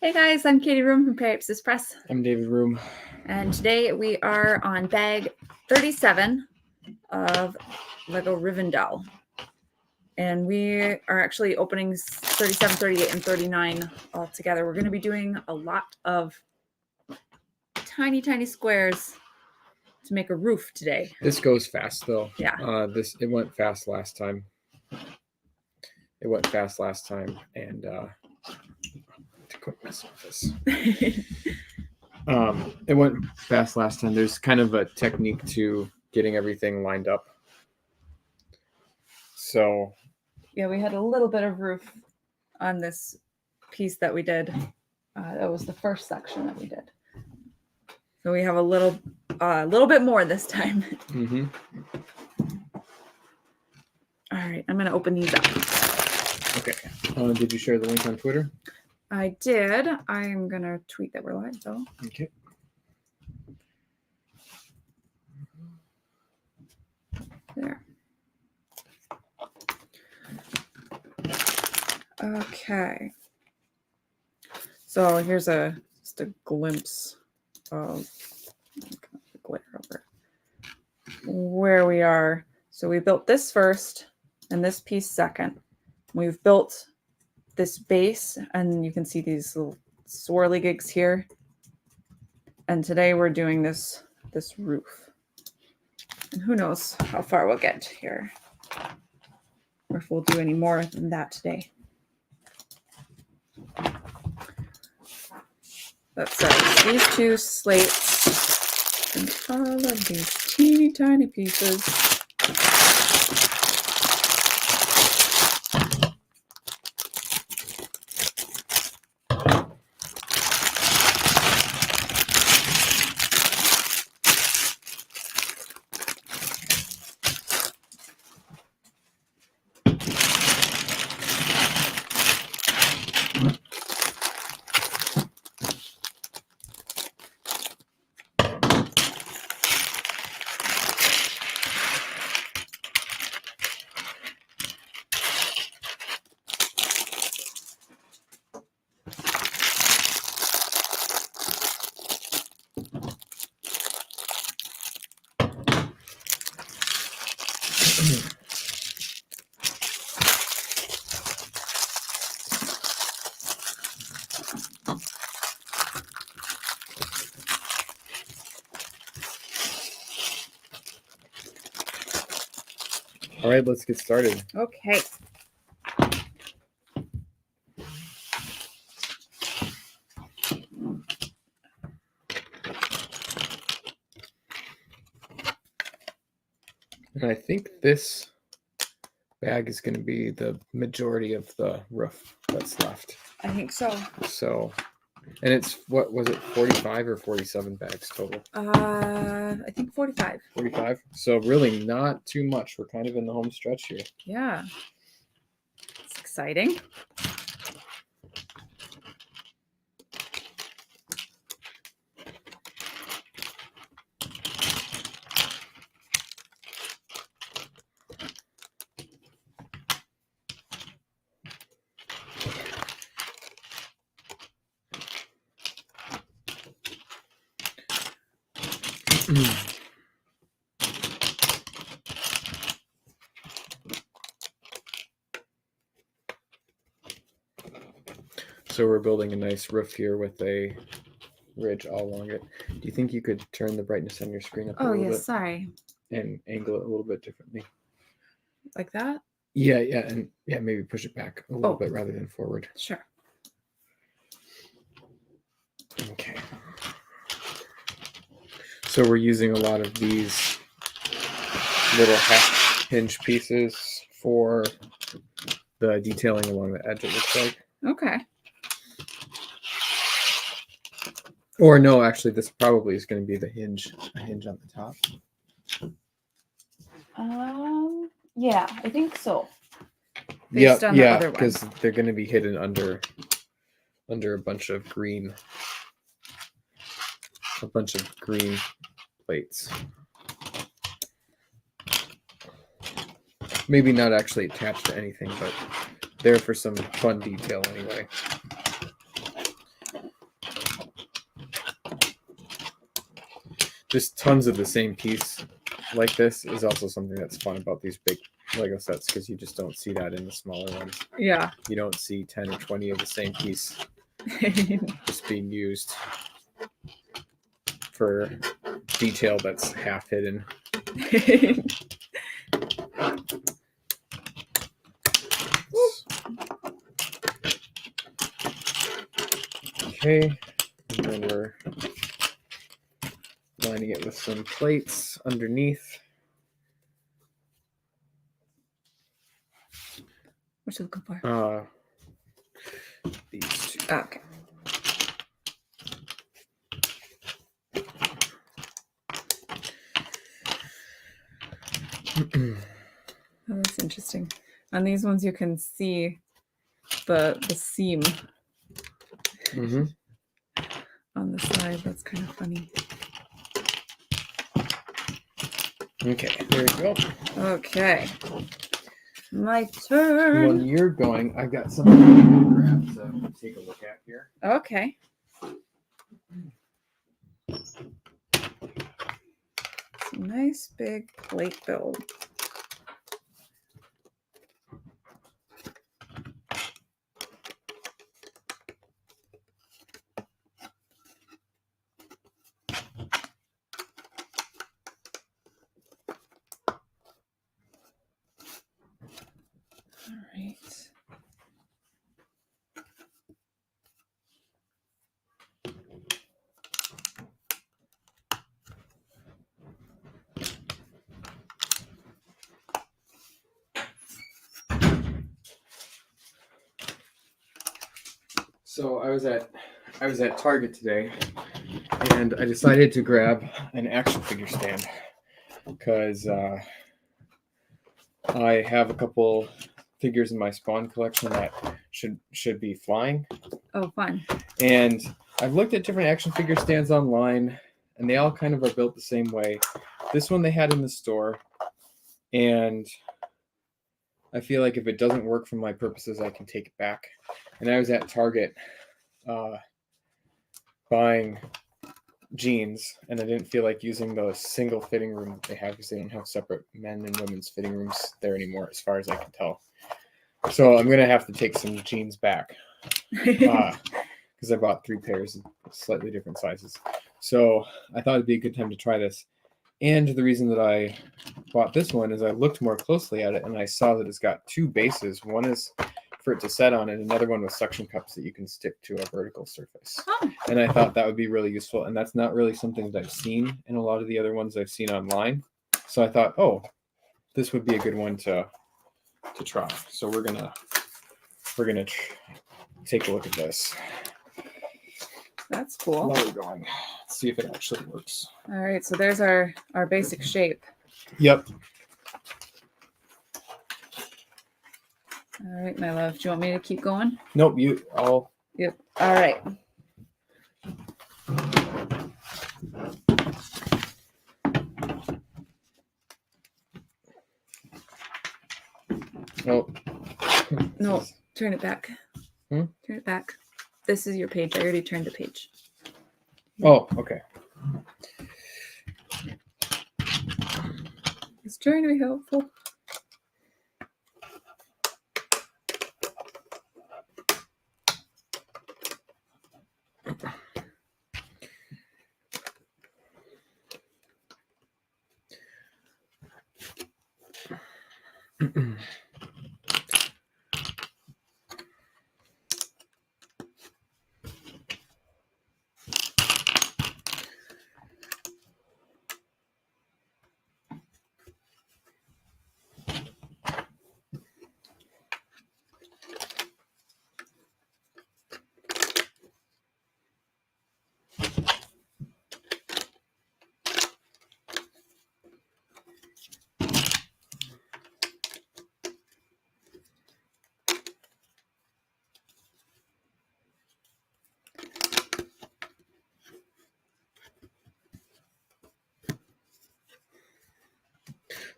Hey guys, I'm Katie Room from Periapsis Press, I'm David Room. and today we are on bag 37 of Lego Rivendell. And we are actually opening 37, 38, and 39 all together. We're going to be doing a lot of tiny, tiny squares to make a roof today. This goes fast though. Yeah. It went fast last time. And to quit messing with this. It went fast last time. There's kind of a technique to getting everything lined up. So yeah, we had a little bit of roof on this piece that we did. That was the first section that we did. So we have a little bit more this time. Mm-hmm. All right, I'm going to open these up. Okay. Did you share the link on Twitter? I did. I'm going to tweet that we're live, though. Okay. There. Okay. So here's just a glimpse of the glare over where we are. So we built this first and this piece second. We've built this base, and you can see these little swirly gigs here. And today we're doing this roof. And who knows how far we'll get here, or if we'll do any more than that today. That's these two slates and all of these teeny tiny pieces. All right, let's get started. Okay. And I think this bag is going to be the majority of the roof that's left. I think so. So, and it's, what was it, 45 or 47 bags total? I think 45. 45. So really not too much. We're kind of in the home stretch here. Yeah. It's exciting. So we're building a nice roof here with a ridge all along it. Do you think you could turn the brightness on your screen up a little bit? Sorry. And angle it a little bit differently? Like that? Yeah, and maybe push it back a little bit rather than forward. Sure. Okay. So we're using a lot of these little half hinge pieces for the detailing along the edge, it looks like. Okay. Or no, actually, this probably is going to be a hinge on the top. Yeah, I think so. Yeah, because they're going to be hidden under a bunch of green plates. Maybe not actually attached to anything, but there for some fun detail anyway. just tons of the same piece like this is also something that's fun about these big Lego sets, because you just don't see that in the smaller ones. Yeah. You don't see 10 or 20 of the same piece just being used for detail that's half hidden. Okay, and then we're lining it with some plates underneath. What you looking for? These two. Okay. Oh, that's interesting. On these ones, you can see the seam Mm-hmm. on the side. That's kind of funny. Okay, there you go. Okay. My When turn. you're going, I've got something to grab to take a look at here. Okay. Some nice big plate build. All right. So I was at Target today, and I decided to grab an action figure stand because I have a couple figures in my Spawn collection that should be flying. Oh, fun. And I've looked at different action figure stands online, and they all kind of are built the same way. This one they had in the store, and I feel like if it doesn't work for my purposes, I can take it back. And I was at Target buying jeans, and I didn't feel like using the single fitting room that they have, because they don't have separate men and women's fitting rooms there anymore, as far as I can tell. So I'm gonna have to take some jeans back because I bought 3 pairs of slightly different sizes. So I thought it'd be a good time to try this. And the reason that I bought this one is I looked more closely at it, and I saw that it's got 2 bases. One is for it to set on, and another one with suction cups that you can stick to a vertical surface. Oh. And I thought that would be really useful, and that's not really something that I've seen in a lot of the other ones I've seen online. So I thought, oh, this would be a good one to try. So we're gonna take a look at this. That's cool. While we're going, let's see if it actually works. All right, so there's our basic shape. Yep. All right, my love. Do you want me to keep going? Nope. You all. Yep. All right. Oh. No, turn it back. Hmm? Turn it back. This is your page. I already turned the page. Oh. Okay. It's trying to be helpful.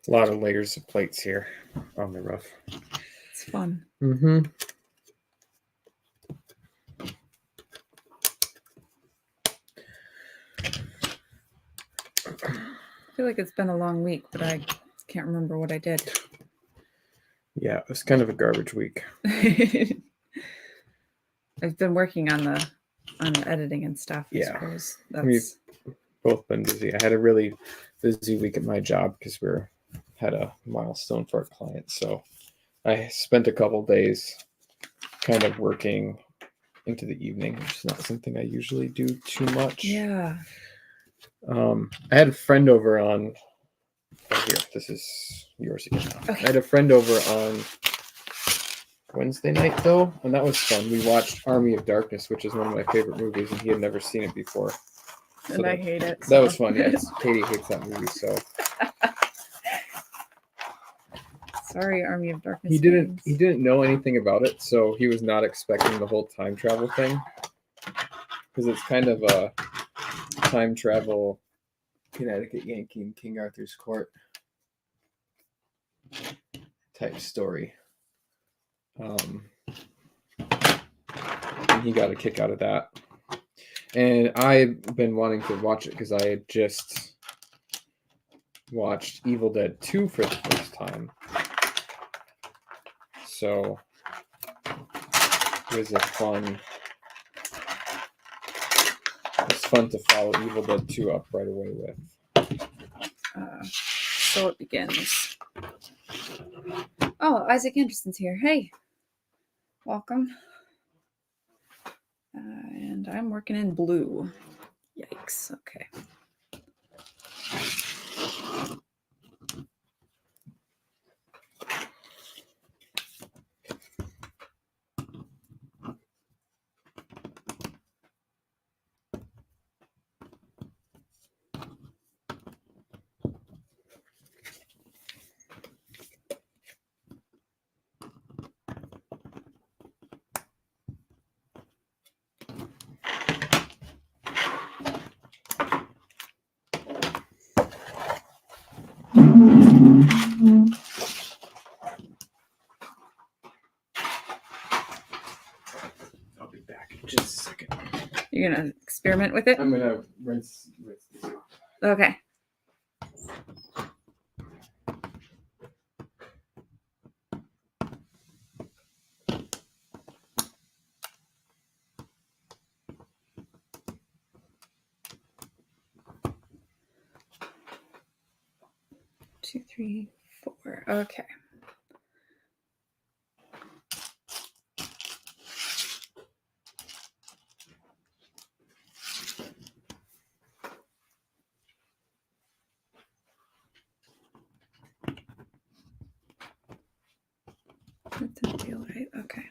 A lot of layers of plates here on the roof. It's fun. Mm-hmm. feel like it's been a long week, but I can't remember what I did. Yeah, it was kind of a garbage week. I've been working on the editing and stuff. I Yeah. suppose We've that's both been busy. I had a really busy week at my job because had a milestone for a client. So I spent a couple days kind of working into the evening, which is not something I usually do too much. yeah. I had a friend over on here. This is yours again. Okay. I had a friend over on Wednesday night though, and that was fun. We watched Army of Darkness, which is one of my favorite movies, and he had never seen it before. And I hate it. That was fun. Yeah, Katie hates that movie, so sorry, Army of Darkness. he didn't know anything about it, so he was not expecting the whole time travel thing, because it's kind of a time travel Connecticut Yankee in King Arthur's court type story. And he got a kick out of that. And I've been wanting to watch it because I had just watched Evil Dead 2 for the first time. So it was fun to follow Evil Dead 2 up right away with. So it begins. Oh, Isaac Anderson's here. Hey, welcome. And I'm working in blue. Yikes. Okay. I'll be back in just a second. You're going to experiment with it? I'm going to rinse this off. Okay. Two, three, four. Okay. That didn't feel right. Okay.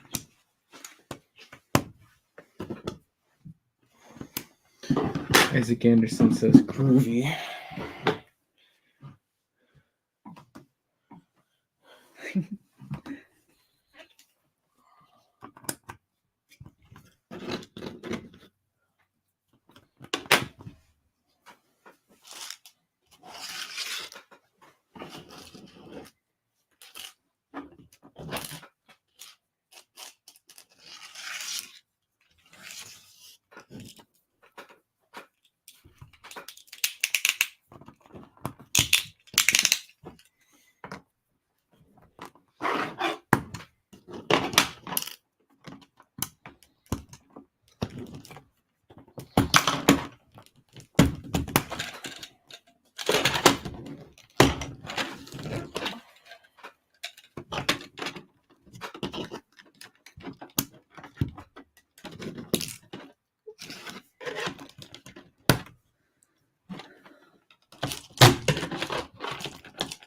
Isaac Anderson says groovy.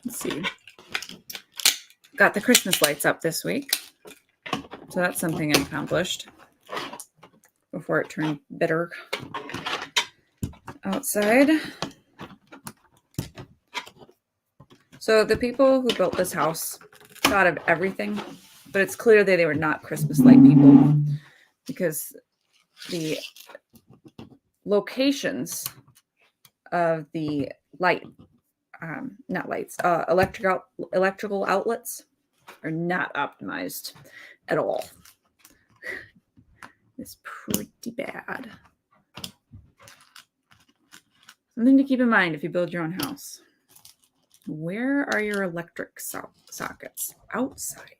Let's see. Got the Christmas lights up this week. So that's something I accomplished before it turned bitter outside. So the people who built this house thought of everything, but it's clear that they were not Christmas light people because the locations of the electrical outlets are not optimized at all. It's pretty bad. Something to keep in mind if you build your own house. Where are your electric sockets? Outside.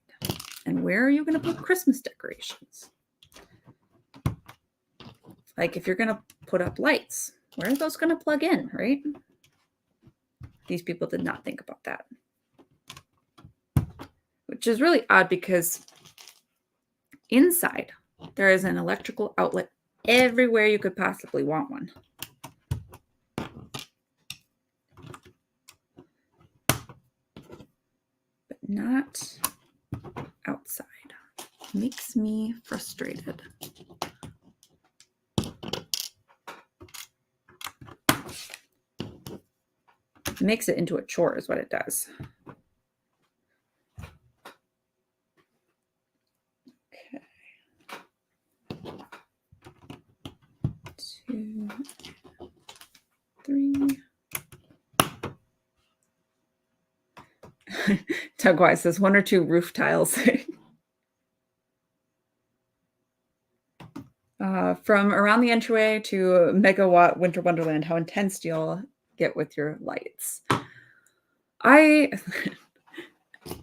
And where are you going to put Christmas decorations? Like if you're going to put up lights, where are those going to plug in, right? These people did not think about that. Which is really odd because inside there is an electrical outlet everywhere you could possibly want one. But not outside. Makes me frustrated. It makes it into a chore is what it does. Okay. 2, 3. Doug Wise says 1 or 2 roof tiles. From around the entryway to Megawatt Winter Wonderland, how intense do y'all get with your lights?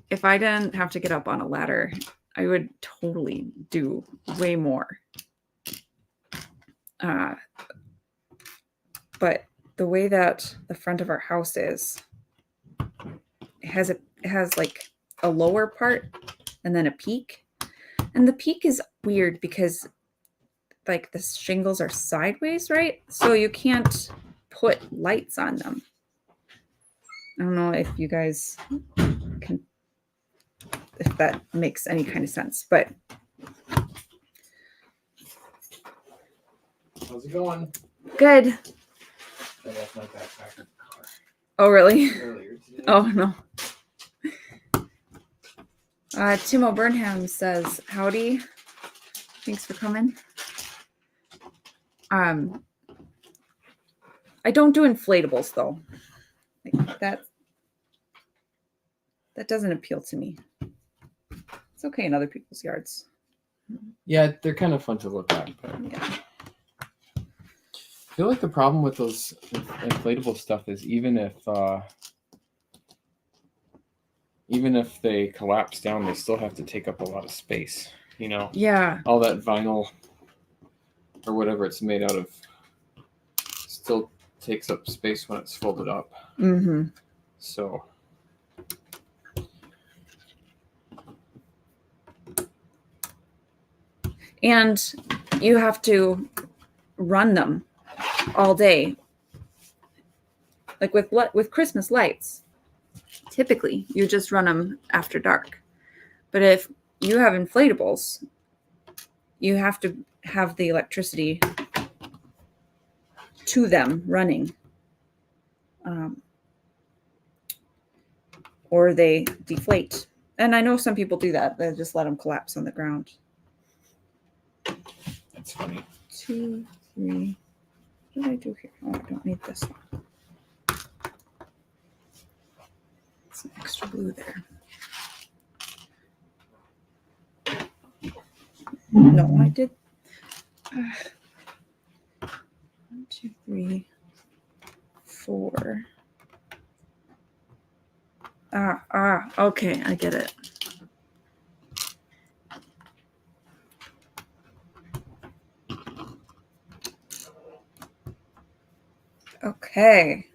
If I didn't have to get up on a ladder, I would totally do way more. But the way that the front of our house is, it has like a lower part and then a peak. And the peak is weird because like the shingles are sideways, right? So you can't put lights on them. I don't know if you guys can, if that makes any kind of sense, but. How's it going? Good. I left my backpack in the car Oh, really? earlier today. Oh, no. Timo Burnham says, howdy. Thanks for coming. I don't do inflatables though. Like that doesn't appeal to me. It's okay in other people's yards. Yeah, they're kind of fun to look at. But Yeah. I feel like the problem with those inflatable stuff is even if they collapse down, they still have to take up a lot of space. You know? Yeah. All that vinyl or whatever it's made out of still takes up space when it's folded up. Mm-hmm. So and you have to run them all day. Like with Christmas lights, typically you just run them after dark. But if you have inflatables, you have to have the electricity to them running. Or they deflate. And I know some people do that. They just let them collapse on the ground. that's funny. 2, 3. What did I do here? Oh, I don't need this one. Some extra glue there. No, I did. 1, 2, 3, 4. Okay, I get it. Okay.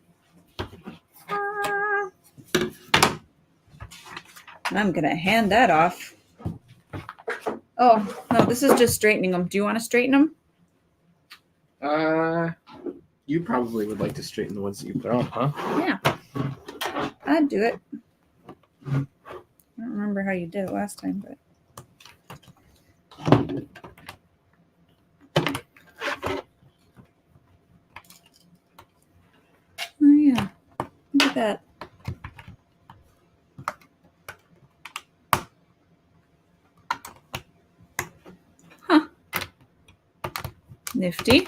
I'm going to hand that off. Oh, no, this is just straightening them. Do you want to straighten them? You probably would like to straighten the ones that you put on, huh? Yeah. I'd do it. I don't remember how you did it last time, but. Oh, yeah. Look at that. Huh. Nifty.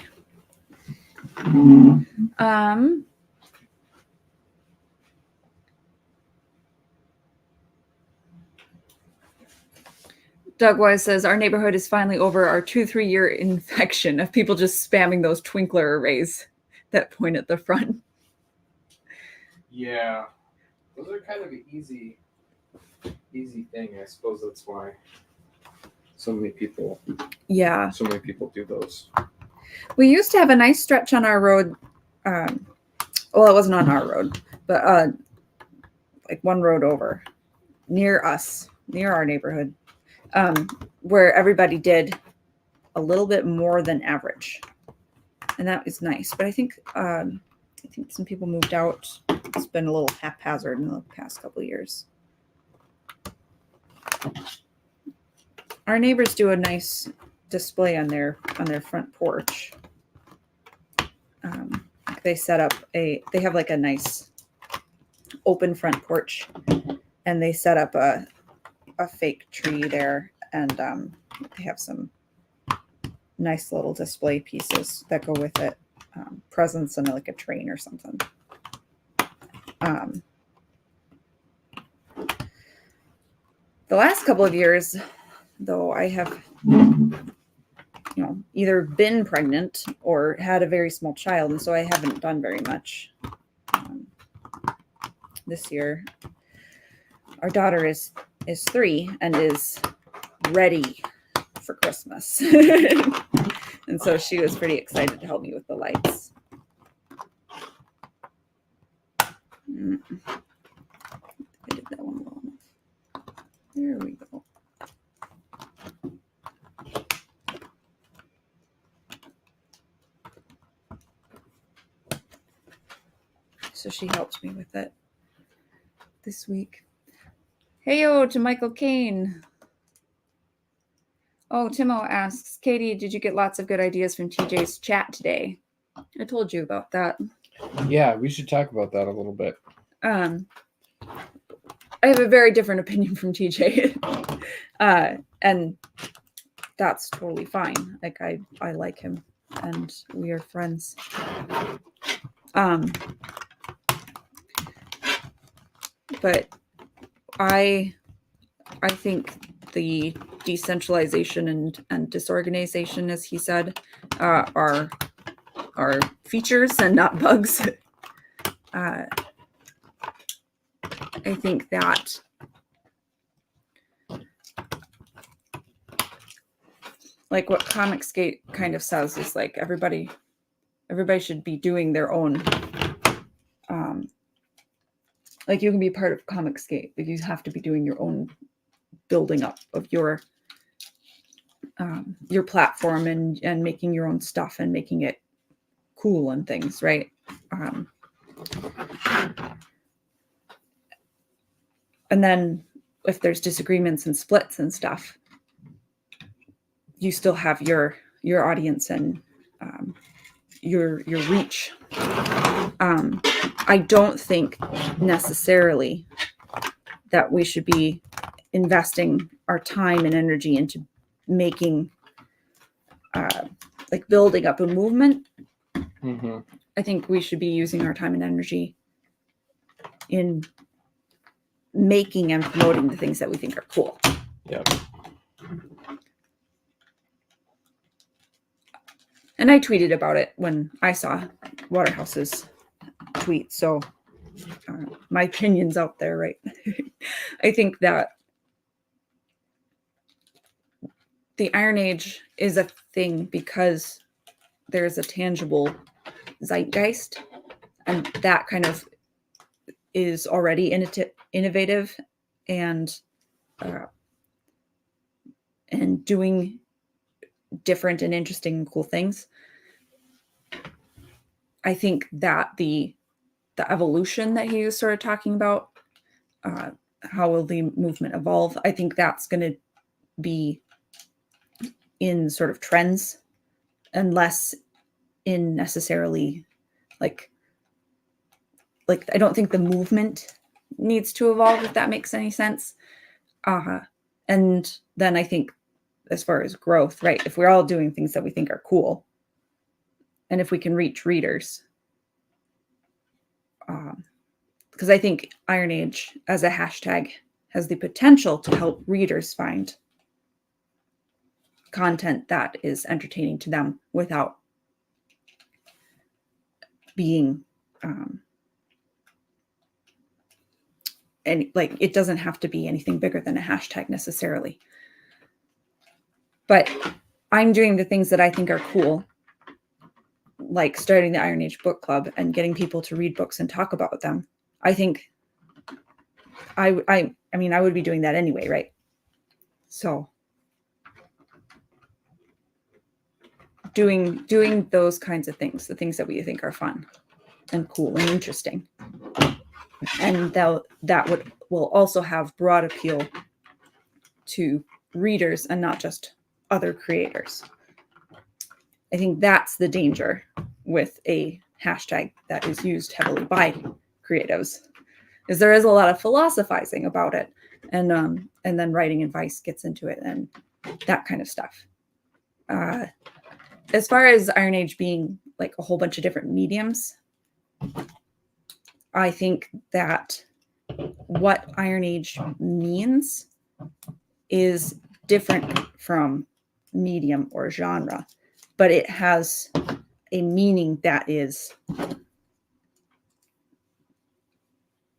Doug Wise says, our neighborhood is finally over our 2-3 year infection of people just spamming those twinkler arrays that point at the front. Yeah. Those are kind of an easy thing. I suppose that's why so many people do those. We used to have a nice stretch on our road. Well, it wasn't on our road, but like one road over near us, near our neighborhood, where everybody did a little bit more than average. And that was nice. But I think some people moved out. It's been a little haphazard in the past couple of years. Our neighbors do a nice display on their front porch. They set up they have like a nice open front porch, and they set up a fake tree there, and they have some nice little display pieces that go with it, presents and like a train or something. The last couple of years, though, I have either been pregnant or had a very small child, and so I haven't done very much this year. Our daughter is 3 and is ready for Christmas. And so she was pretty excited to help me with the lights. I did that one well enough. There we go. So she helped me with it this week. Heyo to Michael Kane. Oh, Timo asks, Katie, did you get lots of good ideas from TJ's chat today? I told you about that. Yeah, we should talk about that a little bit. I have a very different opinion from TJ. And that's totally fine. Like I like him and we are friends. But I think the decentralization and disorganization, as he said, are features and not bugs. I think that like what Comicsgate kind of says is like everybody should be doing their own. Like you can be part of Comicsgate, but you have to be doing your own building up of your platform and making your own stuff and making it cool and things, right? And then if there's disagreements and splits and stuff, you still have your audience and your reach. I don't think necessarily that we should be investing our time and energy into making like building up a movement. Mm-hmm. I think we should be using our time and energy in making and promoting the things that we think are cool. Yeah. And I tweeted about it when I saw Waterhouse's tweet. So my opinion's out there, right? I think that the Iron Age is a thing because there's a tangible zeitgeist, and that kind of is already innovative and doing different and interesting and cool things. I think that the evolution that he was sort of talking about, how will the movement evolve? I think that's going to be in sort of trends and less in necessarily like I don't think the movement needs to evolve, if that makes any sense. And then I think as far as growth, right? If we're all doing things that we think are cool, and if we can reach readers, because I think Iron Age as a hashtag has the potential to help readers find content that is entertaining to them without being and like, it doesn't have to be anything bigger than a hashtag necessarily. But I'm doing the things that I think are cool, like starting the Iron Age book club and getting people to read books and talk about them. I think I mean, I would be doing that anyway, right? So doing those kinds of things, the things that we think are fun and cool and interesting, and that will also have broad appeal to readers and not just other creators. I think that's the danger with a hashtag that is used heavily by creatives, is there is a lot of philosophizing about it, and then writing advice gets into it and that kind of stuff. As far as Iron Age being like a whole bunch of different mediums, I think that what Iron Age means is different from medium or genre, but it has a meaning that is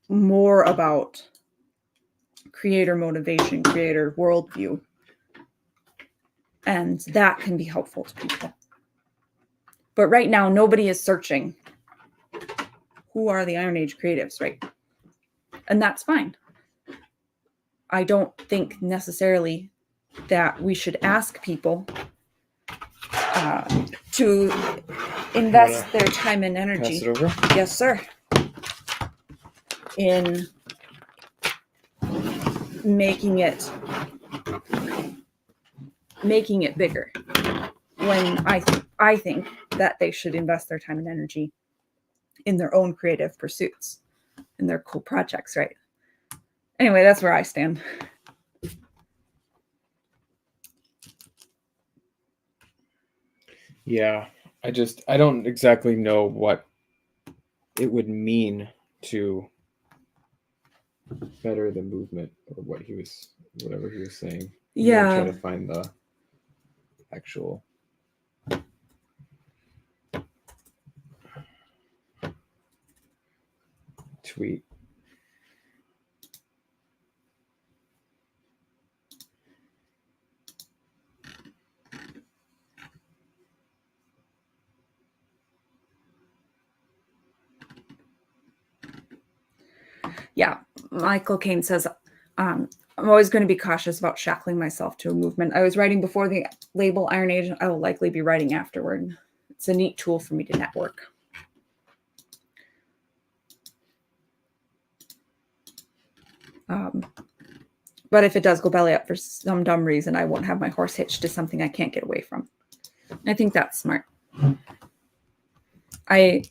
more about creator motivation, creator worldview, and that can be helpful to people. But right now, nobody is searching who are the Iron Age creatives, right? And that's fine. I don't think necessarily that we should ask people to invest their time and energy. Pass it over? Yes, sir. In making it bigger, when I think that they should invest their time and energy in their own creative pursuits, in their cool projects, right? Anyway, that's where I stand. Yeah, I don't exactly know what it would mean to better the movement, or whatever he was saying. I'm gonna try to find the actual tweet. Yeah, Michael Caine says, I'm always going to be cautious about shackling myself to a movement. I was writing before the label Iron Age. I will likely be writing afterward. It's a neat tool for me to network. But if it does go belly up for some dumb reason, I won't have my horse hitched to something I can't get away from. I think that's smart. I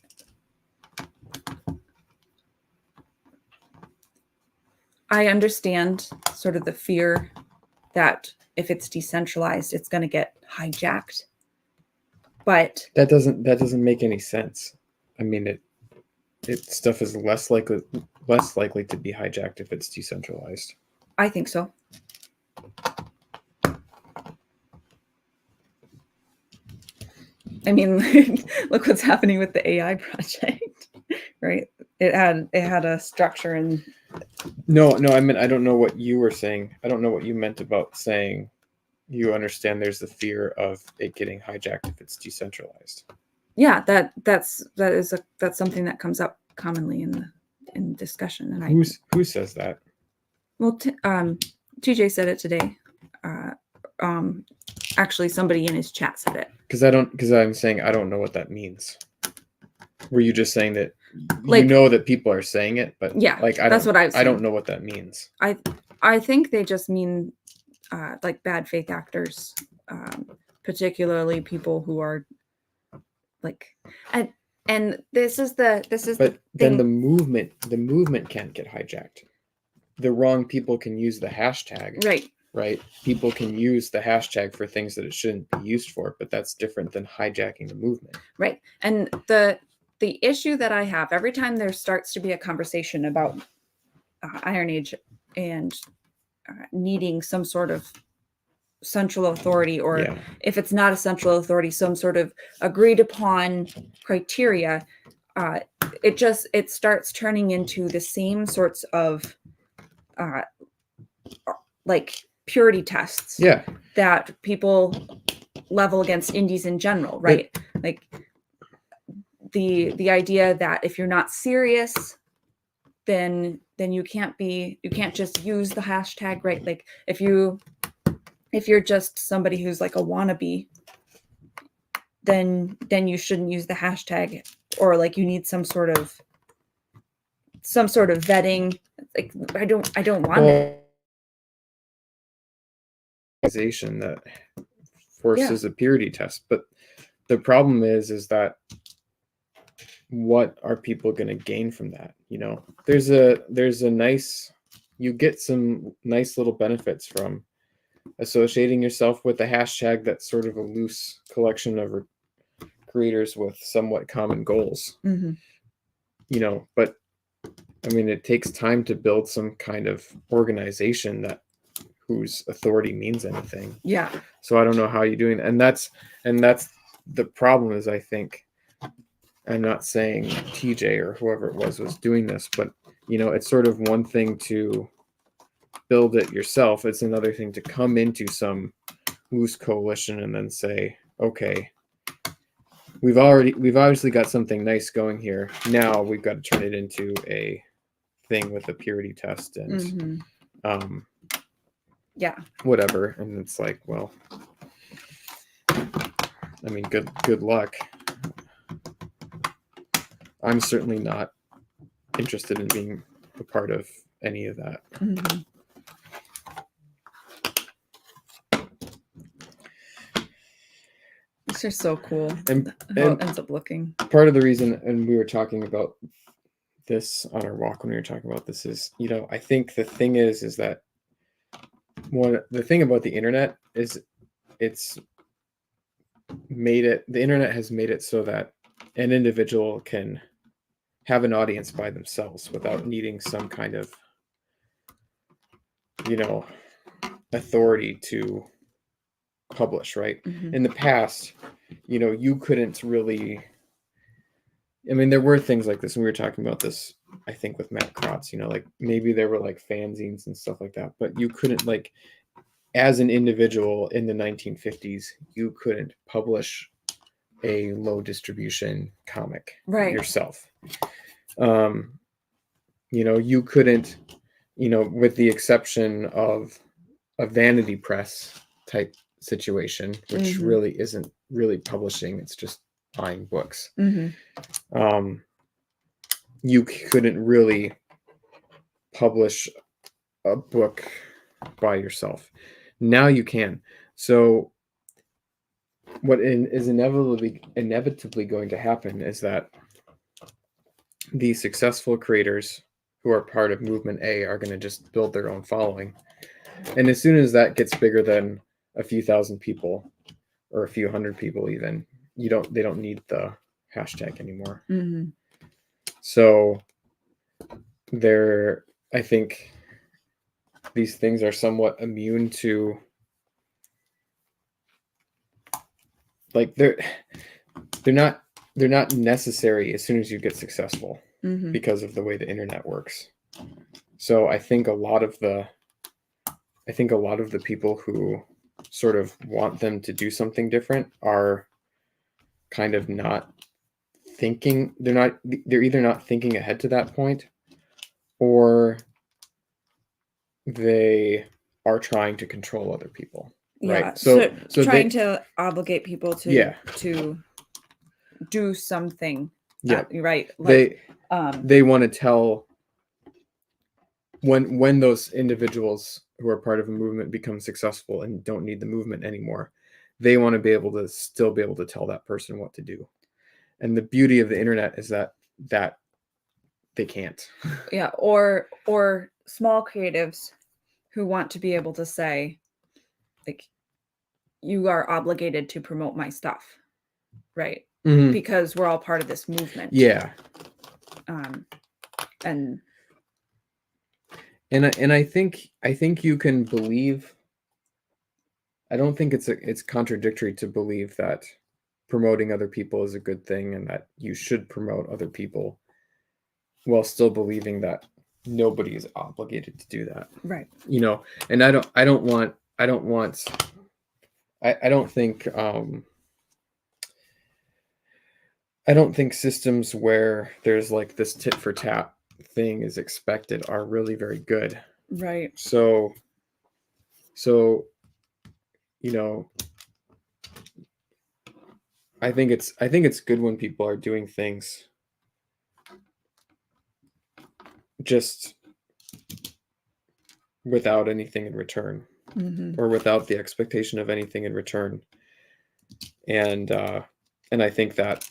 understand sort of the fear that if it's decentralized, it's going to get hijacked. But that doesn't make any sense. I mean, stuff is less likely to be hijacked if it's decentralized. I think so. I mean, look what's happening with the AI project, right? It had a structure and. No, I mean, I don't know what you were saying. I don't know what you meant about saying you understand there's the fear of it getting hijacked if it's decentralized. Yeah, that's something that comes up commonly in discussion. And who says that? Well, TJ said it today. Actually, somebody in his chat said it. Because I'm saying I don't know what that means. Were you just saying that? Like, you know that people are saying it, but yeah, like I don't know what that means. I think they just mean like bad faith actors, particularly people who are like, and this is but the then the movement can't get hijacked. The wrong people can use the hashtag. Right. People can use the hashtag for things that it shouldn't be used for, but that's different than hijacking the movement. Right. And the issue that I have every time there starts to be a conversation about Iron Age and needing some sort of central authority, or if it's not a central authority, some sort of agreed upon criteria, it starts turning into the same sorts of like purity tests Yeah. that people level against indies in general, right? Like the idea that if you're not serious, then you can't just use the hashtag, right? Like if you're just somebody who's like a wannabe, then you shouldn't use the hashtag, or like you need some sort of vetting. Like I don't want it. Organization that forces a purity test, but the problem is that what are people going to gain from that? You know, there's a nice, you get some nice little benefits from associating yourself with a hashtag that's sort of a loose collection of creators with somewhat common goals. Mm-hmm. You know, but I mean, it takes time to build some kind of organization that whose authority means anything. Yeah. So I don't know how you're doing that. And that's the problem is, I think, I'm not saying TJ or whoever it was doing this, but you know, it's sort of one thing to build it yourself. It's another thing to come into some loose coalition and then say, okay, we've obviously got something nice going here. Now we've got to turn it into a thing with a purity test and yeah, whatever. And it's like, well, I mean, good luck. I'm certainly not interested in being a part of any of that. Mm-hmm. These are so cool. And how it ends up looking. Part of the reason, and we were talking about this on our walk when we were talking about this, is, you know, I think the thing is that the thing about the internet is the internet has made it so that an individual can have an audience by themselves without needing some kind of, you know, authority to publish, right? Mm-hmm. In the past, you know, you couldn't really, I mean, there were things like this, and we were talking about this, I think, with Matt Krotz, you know, like maybe there were like fanzines and stuff like that, but you couldn't, like, as an individual in the 1950s, you couldn't publish a low distribution comic yourself. You know, you couldn't, you know, with the exception of a vanity press type situation, which really isn't really publishing, it's just buying books. You couldn't really publish a book by yourself. Now you can. So what is inevitably going to happen is that the successful creators who are part of Movement A are going to just build their own following. And as soon as that gets bigger than a few thousand people or a few hundred people even, they don't need the hashtag anymore. So I think these things are somewhat immune to, like, they're not necessary as soon as you get successful because of the way the internet works. So I think a lot of the people who sort of want them to do something different are kind of not thinking, they're either not thinking ahead to that point, or they are trying to control other people. Yeah. Right. So trying to obligate people to do something. Yeah. Right. Like, they want to tell, when those individuals who are part of a movement become successful and don't need the movement anymore, they want to still be able to tell that person what to do. And the beauty of the internet is that they can't. Yeah. Or small creatives who want to be able to say, like, you are obligated to promote my stuff, right? Because we're all part of this movement. Yeah. And I think you can believe, I don't think it's contradictory to believe that promoting other people is a good thing and that you should promote other people while still believing that nobody is obligated to do that. Right. You know, and I don't think I don't think systems where there's like this tit for tat thing is expected are really very good. Right. So, you know, I think it's good when people are doing things just without anything in return, or without the expectation of anything in return. And I think that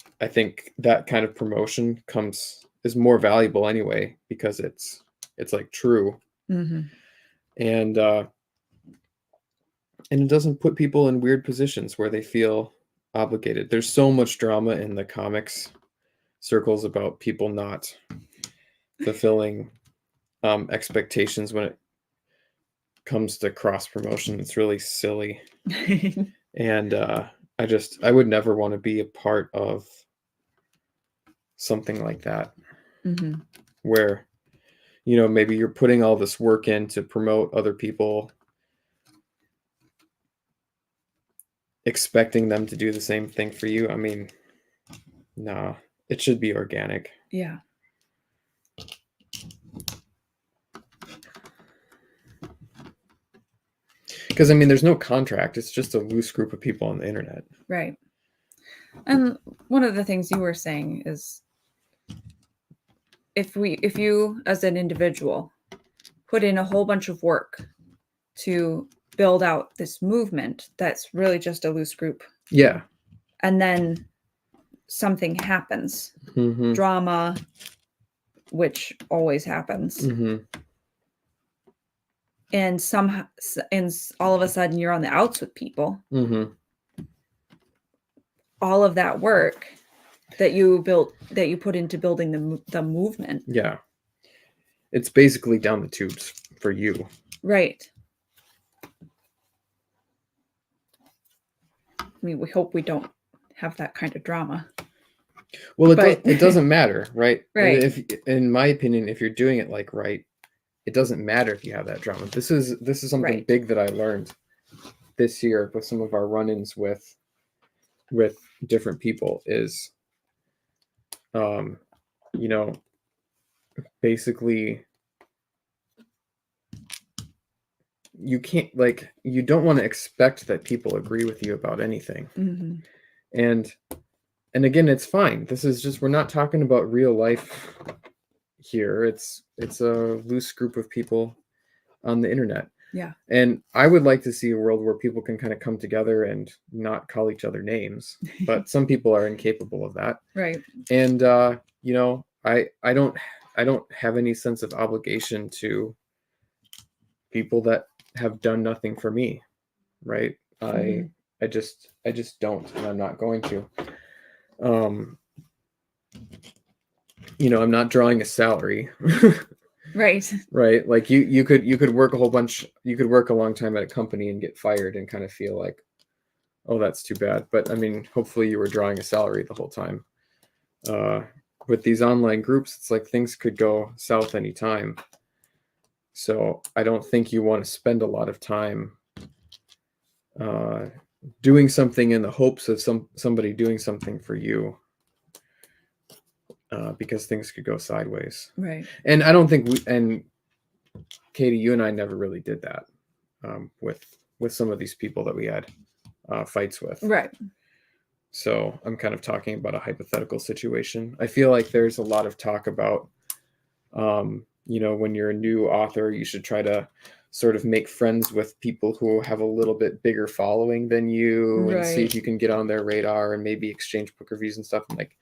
kind of promotion is more valuable anyway, because it's like true. And it doesn't put people in weird positions where they feel obligated. There's so much drama in the comics circles about people not fulfilling expectations when it comes to cross promotion. It's really silly. And I would never want to be a part of something like that, where, you know, maybe you're putting all this work in to promote other people, expecting them to do the same thing for you. I mean, nah, it should be organic. Yeah. Because, I mean, there's no contract. It's just a loose group of people on the internet. Right. And one of the things you were saying is, if you as an individual put in a whole bunch of work to build out this movement that's really just a loose group. Yeah. And then something happens, drama, which always happens. And all of a sudden you're on the outs with people. All of that work that you put into building the movement. Yeah. It's basically down the tubes for you. Right. I mean, we hope we don't have that kind of drama. Well, it doesn't matter, right? Right. If, in my opinion, if you're doing it like right, it doesn't matter if you have that drama. This is something big that I learned this year with some of our run-ins with different people is, you know, basically you can't, like, you don't want to expect that people agree with you about anything. And again, it's fine. This is just, we're not talking about real life here. It's a loose group of people on the internet. Yeah. And I would like to see a world where people can kind of come together and not call each other names, but some people are incapable of that. Right. And you know, I don't have any sense of obligation to people that have done nothing for me, right? I just don't, and I'm not going to. You know, I'm not drawing a salary. Right. Right. Like you could work a long time at a company and get fired and kind of feel like, oh, that's too bad. But I mean, hopefully you were drawing a salary the whole time. With these online groups, it's like things could go south anytime. So I don't think you want to spend a lot of time doing something in the hopes of somebody doing something for you, because things could go sideways. Right. And I don't think and Katie, you and I never really did that with some of these people that we had fights with. Right. So I'm kind of talking about a hypothetical situation. I feel like there's a lot of talk about, you know, when you're a new author, you should try to sort of make friends with people who have a little bit bigger following than you, and see if you can get on their radar and maybe exchange book reviews and stuff. And like,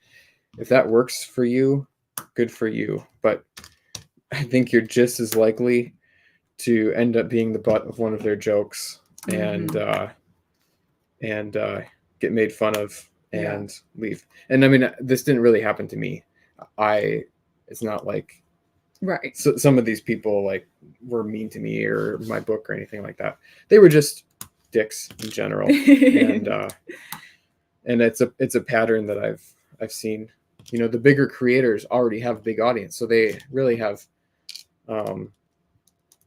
if that works for you, good for you. But I think you're just as likely to end up being the butt of one of their jokes and get made fun of and leave. And I mean, this didn't really happen to me. It's not like some of these people like were mean to me or my book or anything like that. They were just dicks in general. And it's a pattern that I've seen. You know, the bigger creators already have a big audience, so they really have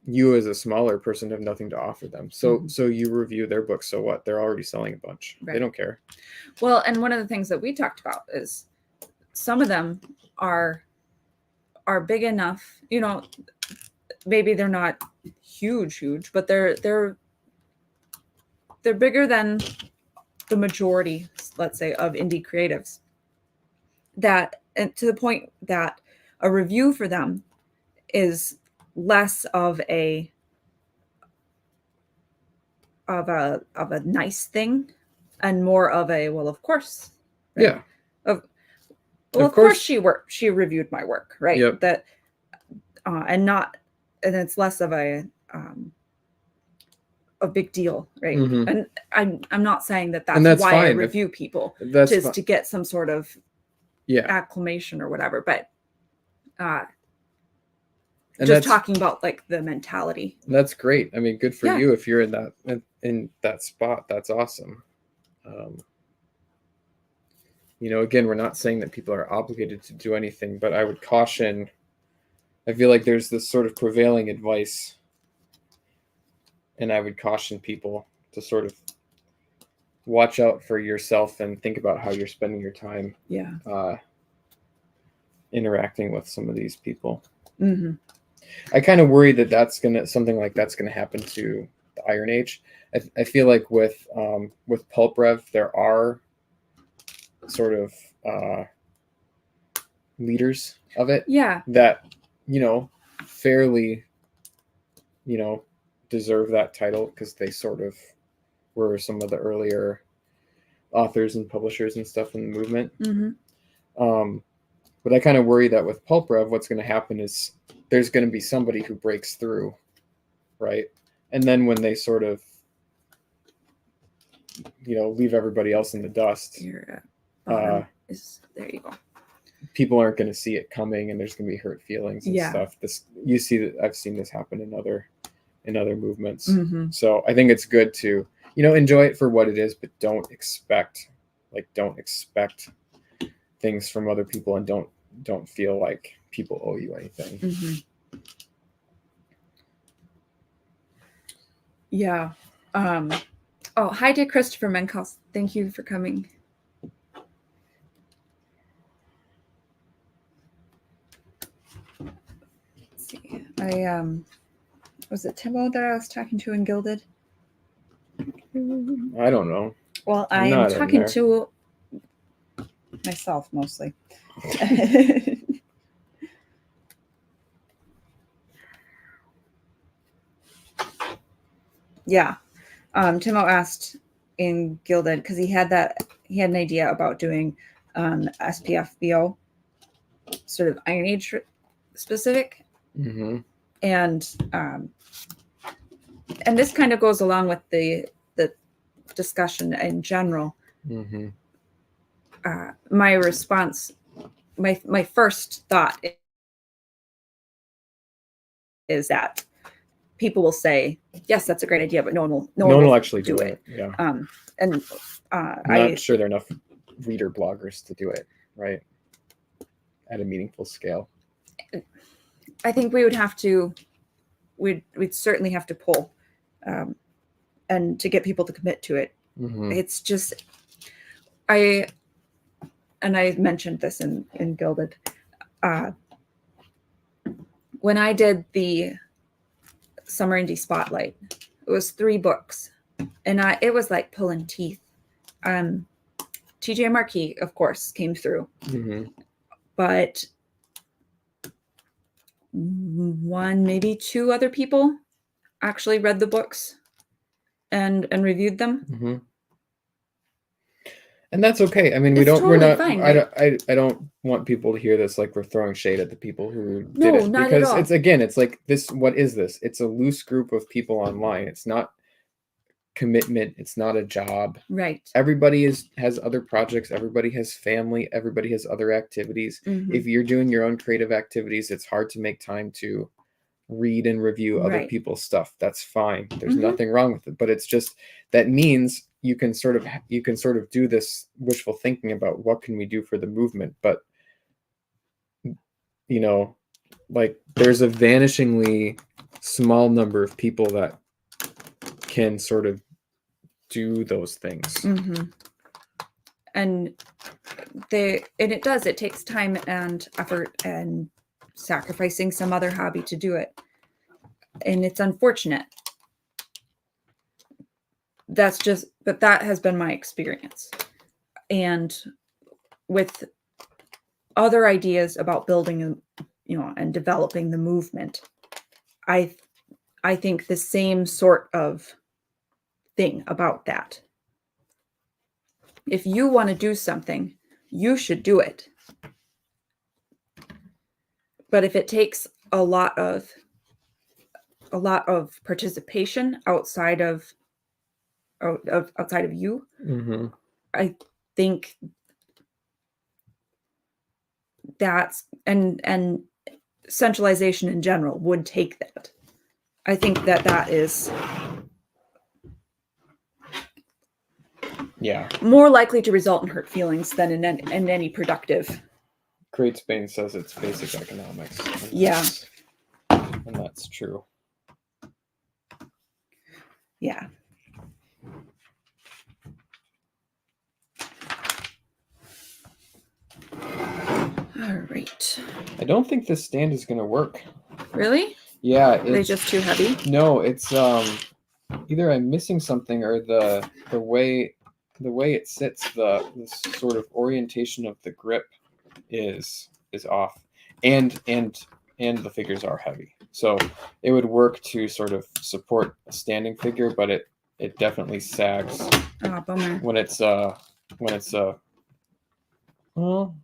you as a smaller person have nothing to offer them. So Mhm. so you review their books. So what? They're already selling a bunch. They Right. don't care. Well, and one of the things that we talked about is some of them are big enough, you know, maybe they're not huge, but they're bigger than the majority, let's say, of indie creatives. That, and to the point that a review for them is less of a nice thing and more of a, well, of course, right? Yeah. Of course she reviewed my work, right? Yep. That and it's less of a big deal, right? Mhm. And I'm not saying that And that's that's why I fine. review people, That's just fine. to get some sort of Yeah. acclamation or whatever, but And just that's talking about like the mentality. that's great. I mean, good for Yeah. you if you're in that spot. That's awesome. You know, again, we're not saying that people are obligated to do anything, but I would caution. I feel like there's this sort of prevailing advice, and I would caution people to sort of watch out for yourself and think about how you're spending your time Yeah. interacting with some of these people. Mm-hmm. I kind of worry that something like that's gonna happen to the Iron Age. I feel like with Pulp Rev, there are sort of leaders of it Yeah. that, you know, fairly, you know, deserve that title because they sort of were some of the earlier authors and publishers and stuff in the movement. Mm-hmm. But I kind of worry that with Pulp Rev, what's going to happen is there's going to be somebody who breaks through, right? And then when they sort of, you know, leave everybody else in the dust, There you go. People aren't going to see it coming, and there's going to be hurt feelings and stuff. I've seen this happen in other movements. Mm-hmm. So I think it's good to, you know, enjoy it for what it is, but don't expect things from other people, and don't feel like people owe you anything. Mm-hmm. Yeah. Oh, hi to Christopher Menkos. Thank you for coming. Let's see. Was it Timo that I was talking to in Gilded? I don't know. Well, I am talking to myself mostly. Yeah. Timo asked in Gilded because he had an idea about doing SPFBO, sort of Iron Age specific. Mm-hmm. And this kind of goes along with the discussion in general. Mm-hmm. My response, my first thought is that people will say, yes, that's a great idea, but no one will actually do it. Yeah. And I'm not sure there are enough reader bloggers to do it, right, at a meaningful scale. I think we'd certainly have to pull, and to get people to commit to it. Mm-hmm. It's just, I mentioned this in Gilded. When I did the Summer Indie Spotlight, it was 3 books, and it was like pulling teeth. TJ Marquis, of course, came through, Mm-hmm. but 1, maybe 2 other people actually read the books and reviewed them. Mm-hmm. And that's okay. I mean, It's totally fine, right? I don't want people to hear this like we're throwing shade at the people who did No, it, not at because all. it's like this. What is this? It's a loose group of people online. It's not commitment. It's not a job. Right. Everybody has other projects. Everybody has family. Everybody has other activities. Mm-hmm. If you're doing your own creative activities, it's hard to make time to read and review other Right. people's stuff. That's fine. There's Mm-hmm. nothing wrong with it, but it's just that means you can sort of do this wishful thinking about what can we do for the movement, but you know, like there's a vanishingly small number of people that can sort of do those things. Mm-hmm. And it takes time and effort and sacrificing some other hobby to do it. And it's unfortunate. But that has been my experience. And with other ideas about building, and developing the movement, I think the same sort of thing about that. If you want to do something, you should do it. But if it takes a lot of participation outside of you, Mm-hmm. I think that's and centralization in general would take that. I think that is more likely to result in hurt feelings than in any productive. Great Spain says it's basic economics. And that's true. Yeah. All right. I don't think this stand is going to work. Really? Yeah. Are they just too heavy? No, it's either I'm missing something or the way it sits, the sort of orientation of the grip is off, and the figures are heavy. So it would work to sort of support a standing figure, but it definitely sags. Oh, bummer. When it's well,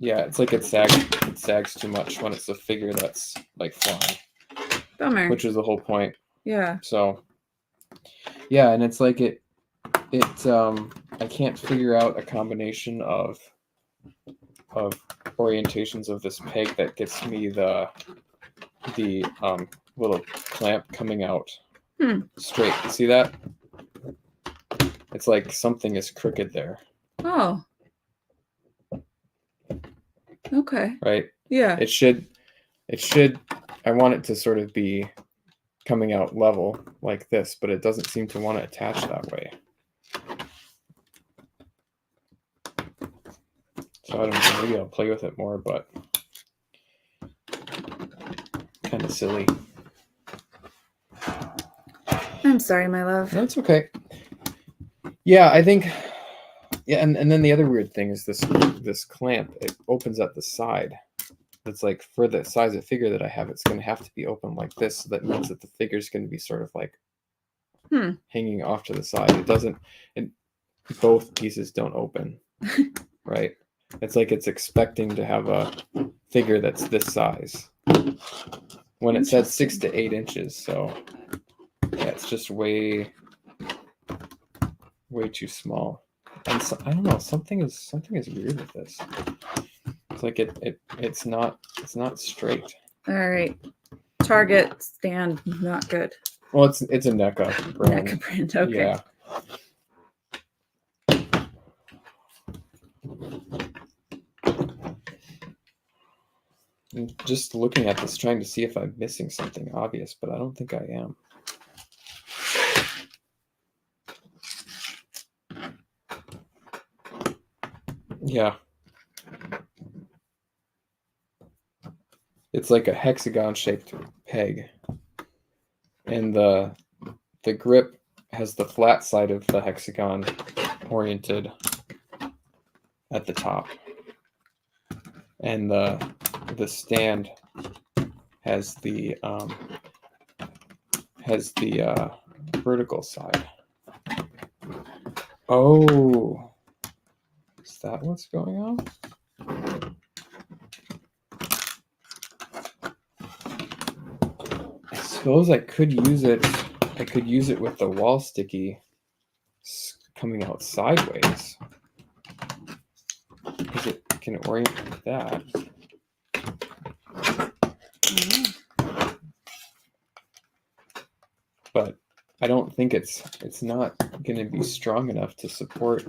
yeah, it's like it sags too much when it's a figure that's like flying. Bummer. Which is the whole point. Yeah. So yeah, and it's like it I can't figure out a combination of orientations of this peg that gets me the little clamp coming out straight. See that? It's like something is crooked there. Oh. Okay. Right? Yeah. It should I want it to sort of be coming out level like this, but it doesn't seem to want to attach that way. So I don't know, maybe I'll play with it more, but kind of silly. I'm sorry, my love. That's okay. Yeah, I think. Yeah, and then the other weird thing is this clamp. It opens at the side. It's like for the size of figure that I have, it's going to have to be open like this. So that means that the figure is going to be sort of like hanging off to the side. It doesn't. Both pieces don't open, right? It's like it's expecting to have a figure that's this size when it said 6 to 8 inches. So yeah, it's just way too small. And so, I don't know, something is weird with this. It's like it's not straight. All right. Target stand not good. Well, it's a NECA brand. NECA brand. Okay. Yeah. I'm just looking at this, trying to see if I'm missing something obvious, but I don't think I am. Yeah. It's like a hexagon-shaped peg. And the grip has the flat side of the hexagon oriented at the top. And the stand has the vertical side. Oh, is that what's going on? I suppose I could use it. I could use it with the wall sticky coming out sideways. Because it can orient like that. But I don't think it's not going to be strong enough to support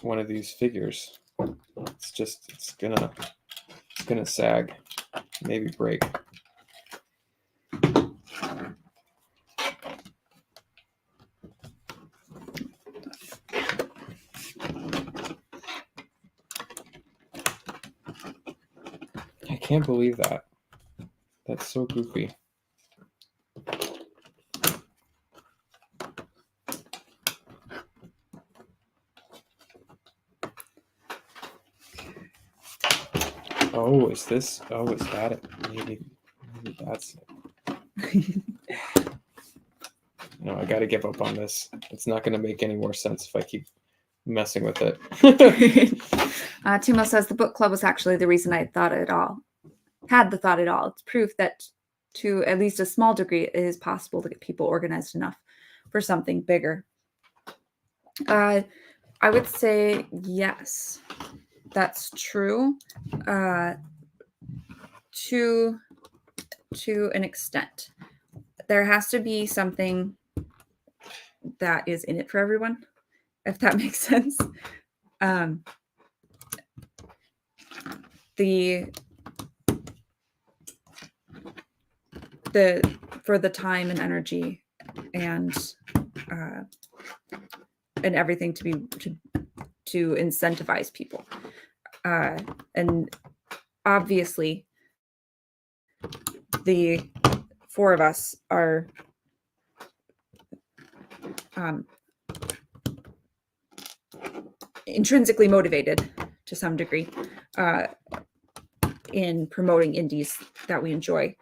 one of these figures. it's gonna sag, maybe break. I can't believe that. That's so goofy. Oh, is this? Oh, is that it? Maybe that's it. No, I got to give up on this. It's not going to make any more sense if I keep messing with it. Timo says the book club was actually the reason I had the thought at all. It's proof that to at least a small degree, it is possible to get people organized enough for something bigger. I would say yes, that's true. To an extent, there has to be something that is in it for everyone, if that makes sense. For the time and energy and everything to incentivize people, and obviously the four of us are intrinsically motivated to some degree in promoting indies that we enjoy,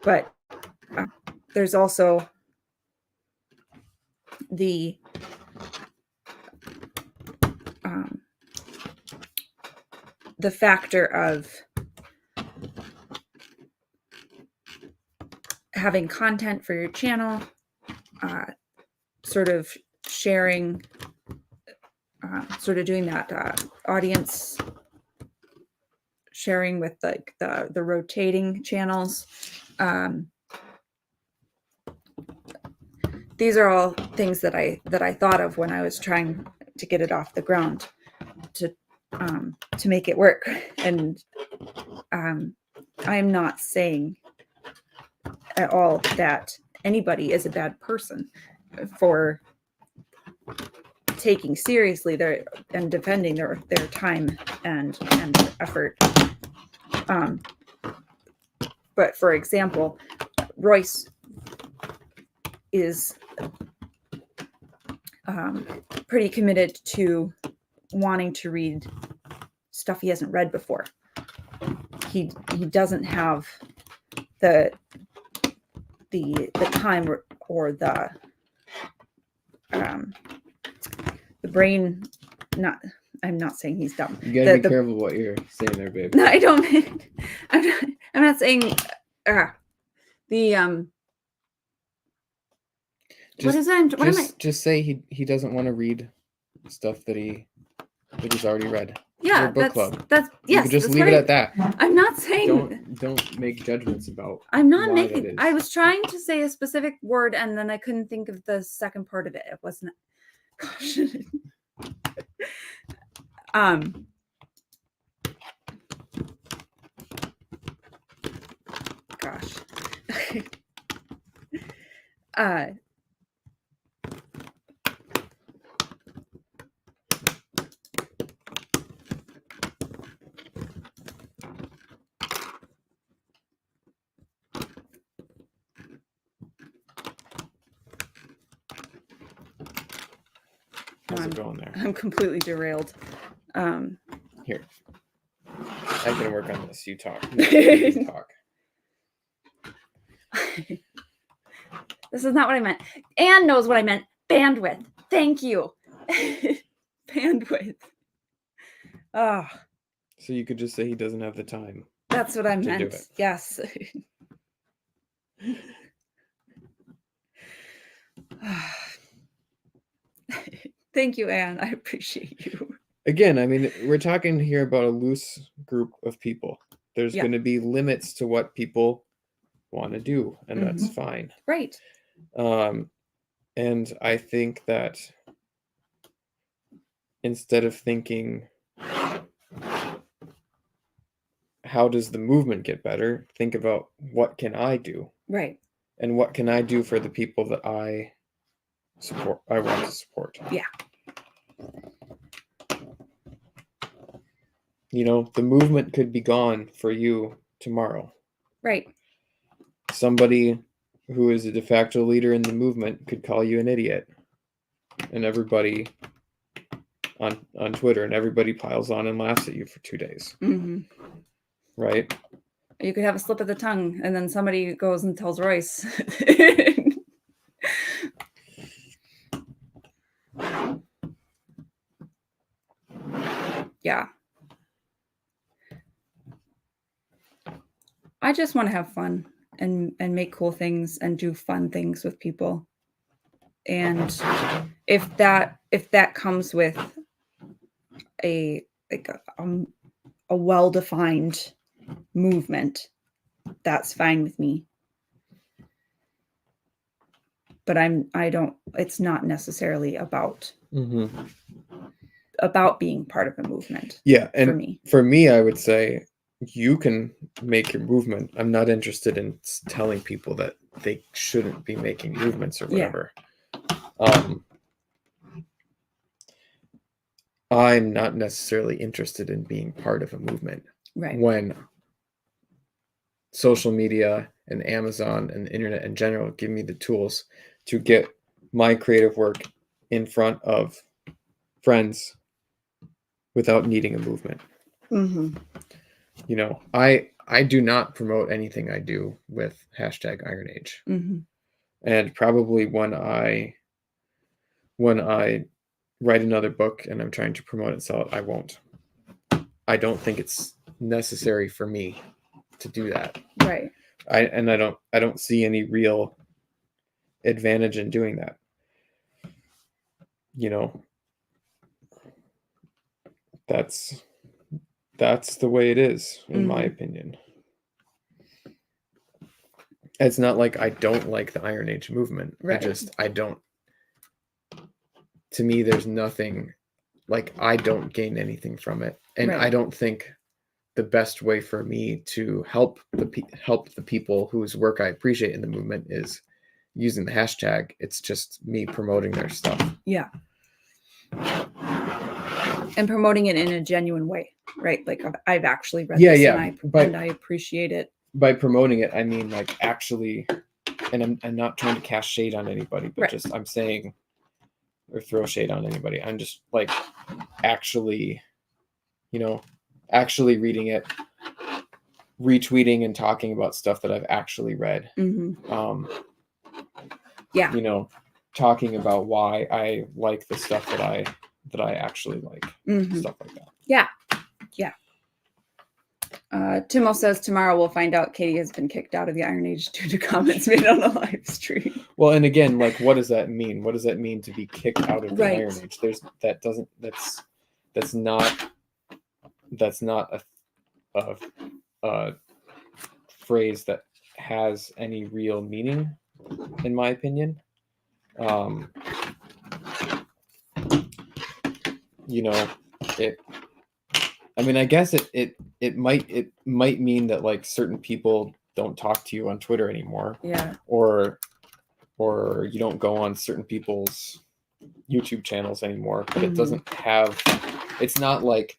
but there's also the factor of having content for your channel, sort of sharing, sort of doing that audience sharing with like the rotating channels. These are all things that I thought of when I was trying to get it off the ground to make it work. And I'm not saying at all that anybody is a bad person for taking seriously and defending their time and effort. But for example, Royce is pretty committed to wanting to read stuff he hasn't read before. He doesn't have the time or the brain. I'm not saying he's dumb. You gotta be careful what you're saying there, babe. No, I don't. I'm not saying what is that? Just say he doesn't want to read stuff that he's already read. Yeah, book club. That's yes. You could just leave right. it at that. I'm not saying. Don't make judgments about. I'm not making. I was trying to say a specific word, and then I couldn't think of the second part of it. It wasn't. Gosh. Gosh. How's it going there? I'm completely derailed. Here. I can work on this. You talk. No, you talk. This is not what I meant. Anne knows what I meant. Bandwidth. Thank you. Bandwidth. Oh. So you could just say he doesn't have the time. That's what I meant. Yes. Thank you, Anne. I appreciate you. Again, I mean, we're talking here about a loose group of people. There's going to be limits to what people want to do, and that's fine. Right. And I think that instead of thinking how does the movement get better? Think about what can I do? Right. And what can I do for the people that I want to support? Yeah. You know, the movement could be gone for you tomorrow. Right. Somebody who is a de facto leader in the movement could call you an idiot. And everybody on Twitter, and everybody piles on and laughs at you for 2 days. Mm-hmm. Right? You could have a slip of the tongue, and then somebody goes and tells Royce. Yeah. I just want to have fun and make cool things and do fun things with people. And if that comes with a well-defined movement, that's fine with me. But it's not necessarily about being part of a movement. Yeah, and for me, I would say you can make your movement. I'm not interested in telling people that they shouldn't be making movements or whatever. I'm not necessarily interested in being part of a movement. Right. When social media and Amazon and the internet in general give me the tools to get my creative work in front of friends without needing a movement. Mm-hmm. You know, I do not promote anything I do with #IronAge. Mm-hmm. And probably when I write another book and I'm trying to promote it and sell it, I won't. I don't think it's necessary for me to do that. Right. I don't see any real advantage in doing that. You know, that's the way it is, in my opinion. It's not like I don't like the Iron Age movement. Right. I don't. To me, there's nothing, like, I don't gain anything from it, and Right. I don't think the best way for me to help the people whose work I appreciate in the movement is using the hashtag. It's just me promoting their stuff. Yeah. And promoting it in a genuine way, right? Like, I've actually read this and I appreciate it. By promoting it, I mean, like, actually, and I'm not trying to cast shade on anybody, but Right. I'm saying, or throw shade on anybody. I'm just, like, actually, actually reading it, retweeting and talking about stuff that I've actually read. Mm-hmm. Yeah. Talking about why I like the stuff that I actually like. Mm-hmm. Stuff like that. Yeah. Yeah. Timo says tomorrow we'll find out Katie has been kicked out of the Iron Age due to comments made on a live stream. Well, and again, like, what does that mean? What does that mean to be kicked out of the Right. Iron Age? That's not a phrase that has any real meaning, in my opinion. I mean, I guess it might mean that, like, certain people don't talk to you on Twitter anymore. Yeah. Or you don't go on certain people's YouTube channels anymore. But it doesn't have. It's not like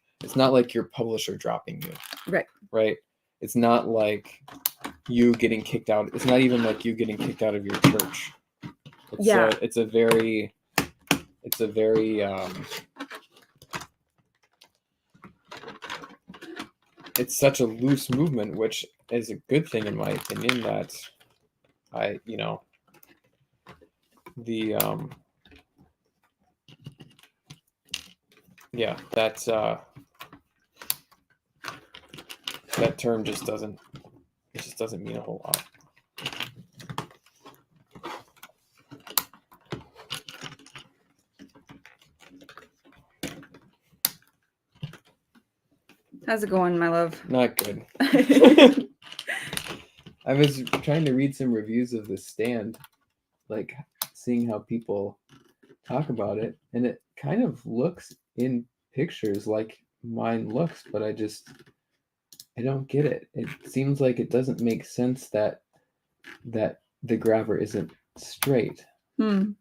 your publisher dropping you. Right. Right. It's not like you getting kicked out. It's not even like you getting kicked out of your church. It's a very it's such a loose movement, which is a good thing in my opinion. That that term just doesn't mean a whole lot. How's it going, my love? Not good. I was trying to read some reviews of The Stand, like, seeing how people talk about it, and it kind of looks in pictures like mine looks, but I don't get it. It seems like it doesn't make sense that the grabber isn't straight. Hmm.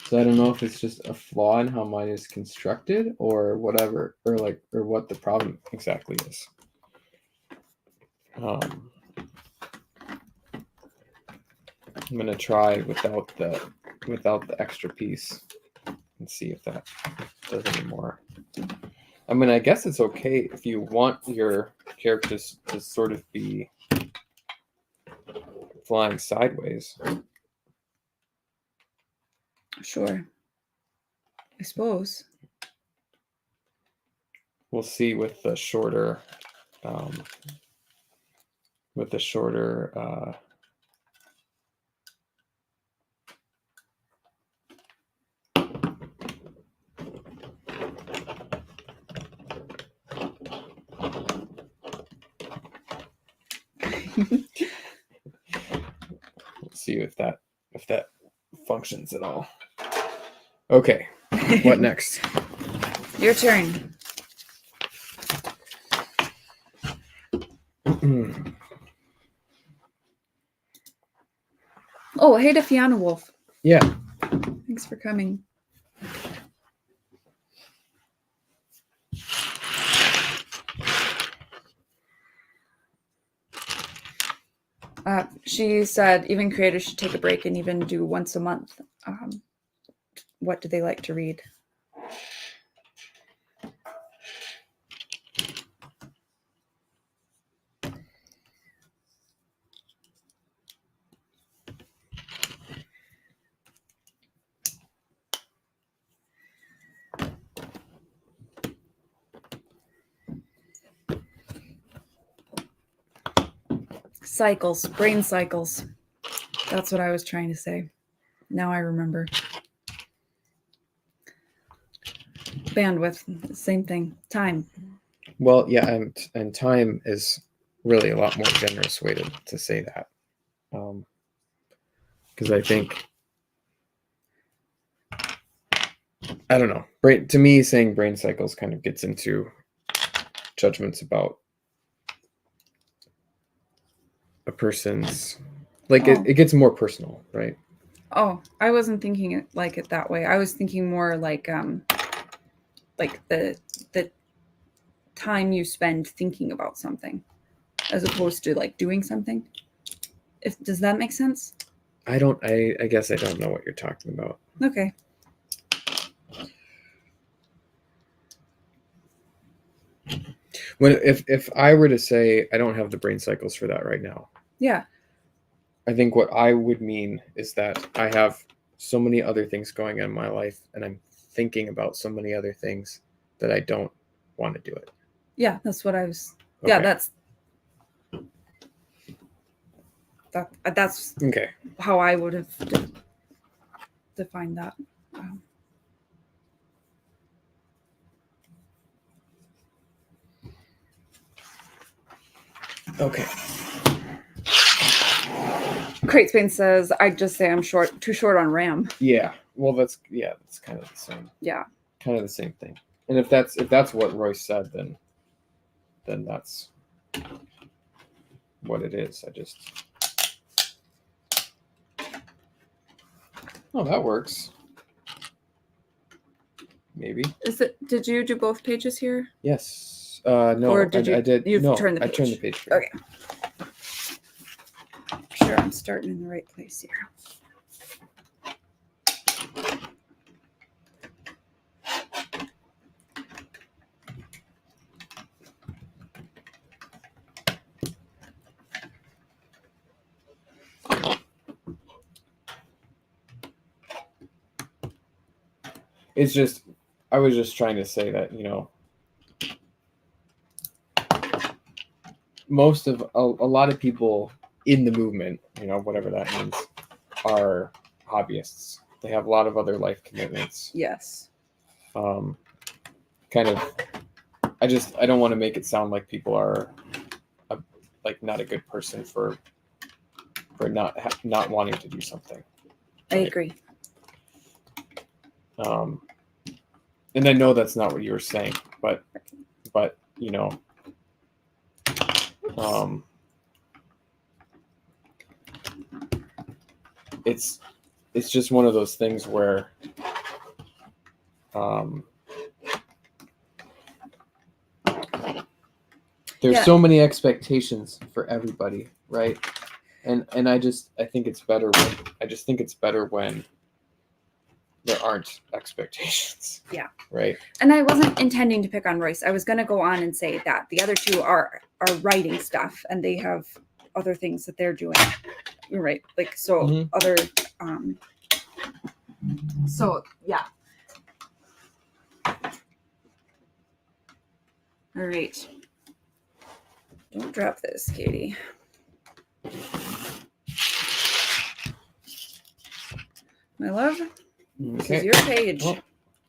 So I don't know if it's just a flaw in how mine is constructed or whatever, or what the problem exactly is. I'm gonna try without the extra piece and see if that does any more. I mean, I guess it's okay if you want your characters to sort of be flying sideways. Sure. I suppose. We'll see with the shorter we'll see if that functions at all. Okay, what next? Your turn. Oh, hey to Fiona Wolf. Yeah. Thanks for coming. She said even creators should take a break and even do once a month. What do they like to read? Cycles, brain cycles. That's what I was trying to say. Now I remember. Bandwidth, same thing. Time. Well, yeah, and time is really a lot more generous way to say that. Because I think, I don't know, to me, saying brain cycles kind of gets into judgments about a person's, it gets more personal, right? Oh, I wasn't thinking it that way. I was thinking more like the time you spend thinking about something as opposed to like doing something. Does that make sense? I guess I don't know what you're talking about. Okay. If I were to say I don't have the brain cycles for that right now. Yeah. I think what I would mean is that I have so many other things going on in my life and I'm thinking about so many other things that I don't want to do it. Yeah, that's what I was. Okay. Yeah, that's okay. How I would have defined that. Okay. Cratespain says, I'd just say I'm too short on RAM. Yeah. Well, that's kind of the same. Yeah. Kind of the same thing. And if that's what Royce said, then that's what it is. Oh, that works. Maybe. Did you do both pages here? Yes. No. Or did you? I did. You've no, turned the page. I turned the page. Okay. Sure, I'm starting in the right place here. It's just, I was just trying to say that, a lot of people in the movement, whatever that means, are hobbyists. They have a lot of other life commitments. Yes. Kind of, I don't want to make it sound like people are not a good person for not wanting to do something. I agree. And I know that's not what you were saying, but It's just one of those things where there's so many expectations for everybody, right? And I think it's better when there aren't expectations. Yeah. Right. And I wasn't intending to pick on Royce. I was going to go on and say that the other two are writing stuff, and they have other things that they're doing. You're right. Like, so other, so yeah. All right. Don't drop this, Katie. My love, this is your page. Well,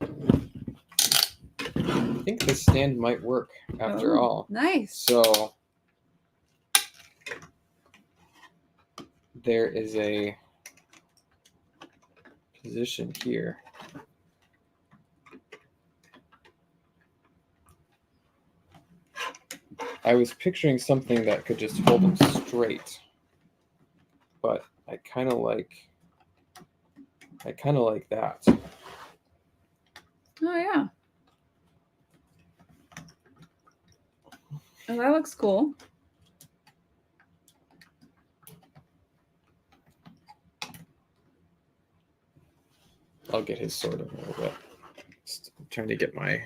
I think this stand might work after all. Nice. So there is a position here. I was picturing something that could just hold them straight, but I kind of like that. Oh yeah. Oh, that looks cool. I'll get his sword in a little bit. Just trying to get my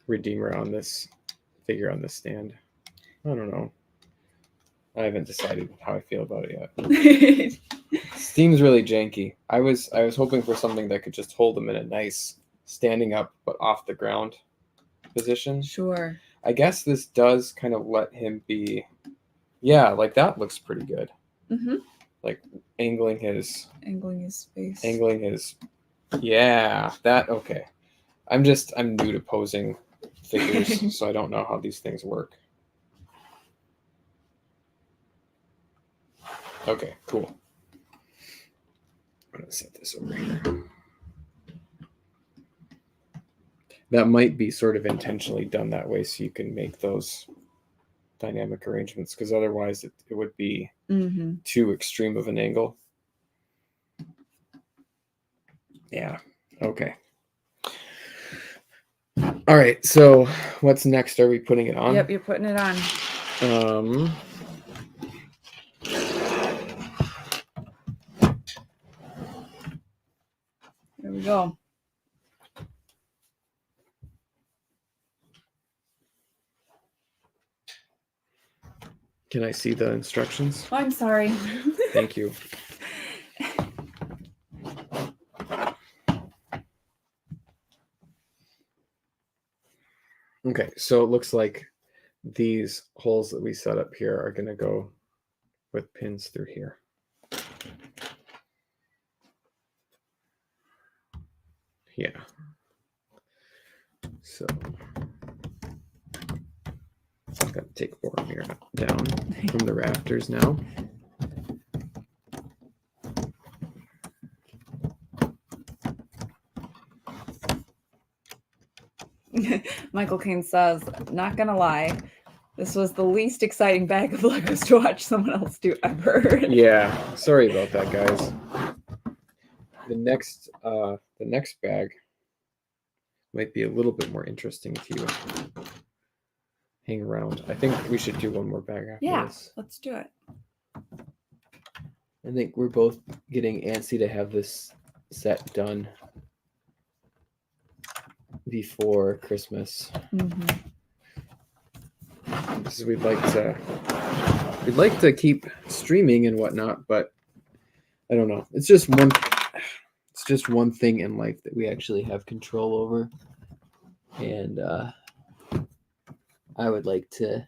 Redeemer on this figure on this stand. I don't know. I haven't decided how I feel about it yet. Seems really janky. I was hoping for something that could just hold him in a nice standing up but off the ground position. Sure. I guess this does kind of let him be. Yeah, like that looks pretty good. Mm-hmm. Like angling his face. Yeah, that okay. I'm new to posing figures, so I don't know how these things work. Okay, cool. I'm gonna set this over here. That might be sort of intentionally done that way so you can make those dynamic arrangements, because otherwise it would be too extreme of an angle. Yeah. Okay. All right. So what's next? Are we putting it on? Yep, you're putting it on. There we go. Can I see the instructions? Oh, I'm sorry. Thank you. Okay, so it looks like these holes that we set up here are going to go with pins through here. Yeah. So I've got to take Boromir down from the rafters now. Michael Caine says, not gonna lie, this was the least exciting bag of Legos to watch someone else do ever. Yeah, sorry about that, guys. The next bag might be a little bit more interesting if you hang around. I think we should do one more bag after this. Let's do it. I think we're both getting antsy to have this set done before Christmas. Because we'd like to keep streaming and whatnot, but I don't know. It's just one thing in life that we actually have control over, and I would like to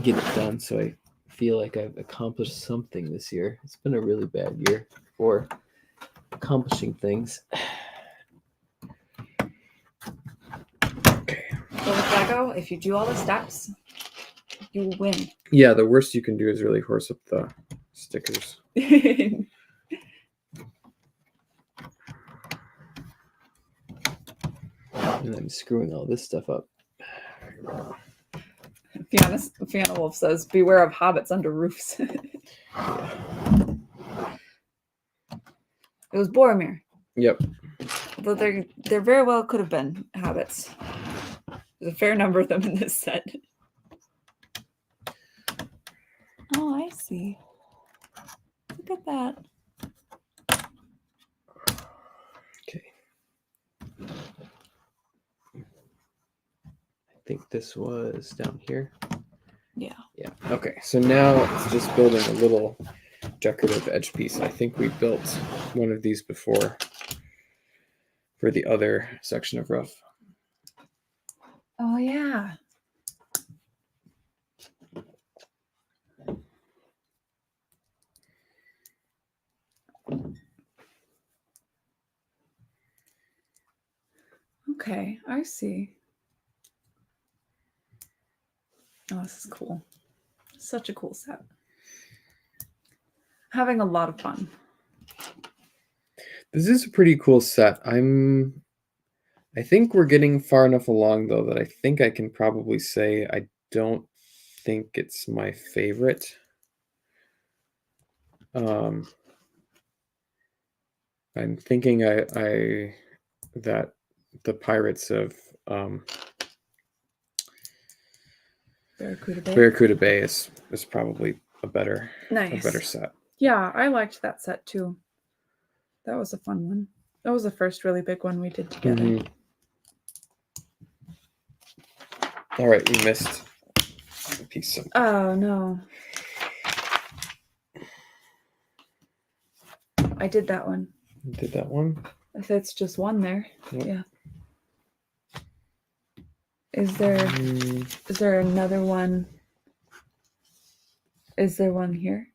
get it done so I feel like I've accomplished something this year. It's been a really bad year for accomplishing things. Okay. So with Lego, if you do all the steps, you will win. Yeah, the worst you can do is really horse up the stickers. And I'm screwing all this stuff up. Fiona Wolf says, beware of hobbits under roofs. It was Boromir. Yep. Although there very well could have been hobbits. There's a fair number of them in this set. Oh, I see. Look at that. Okay. I think this was down here. Yeah. Yeah. Okay. So now it's just building a little decorative edge piece. I think we built one of these before for the other section of roof. Oh, yeah. Okay, I see. Oh, this is cool. Such a cool set. Having a lot of fun. This is a pretty cool set. I think we're getting far enough along though that I think I can probably say I don't think it's my favorite. I'm thinking I that the Pirates of Barracuda Bay is probably a better set. Yeah, I liked that set too. That was a fun one. That was the first really big one we did together. Mm-hmm. All right, we missed a piece of. Oh no. I did that one. You did that one? If it's just one there. Yep. Yeah. Is there another one? Is there one here?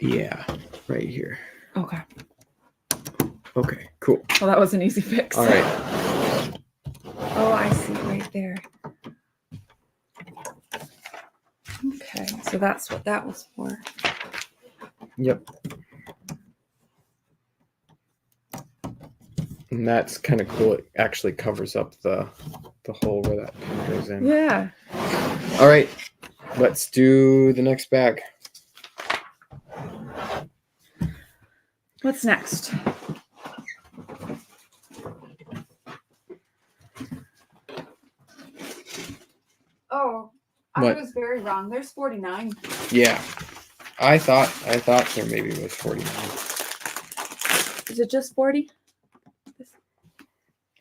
Yeah, right here. Okay. Okay, cool. Well, that was an easy fix. All right. Oh, I see right there. Okay, so that's what that was for. Yep. And that's kind of cool. It actually covers up the hole where that pin goes in. Yeah. All right, let's do the next bag. What's next? Oh, What? I was very wrong. There's 49. Yeah, I thought there maybe was 49. Is it just 40?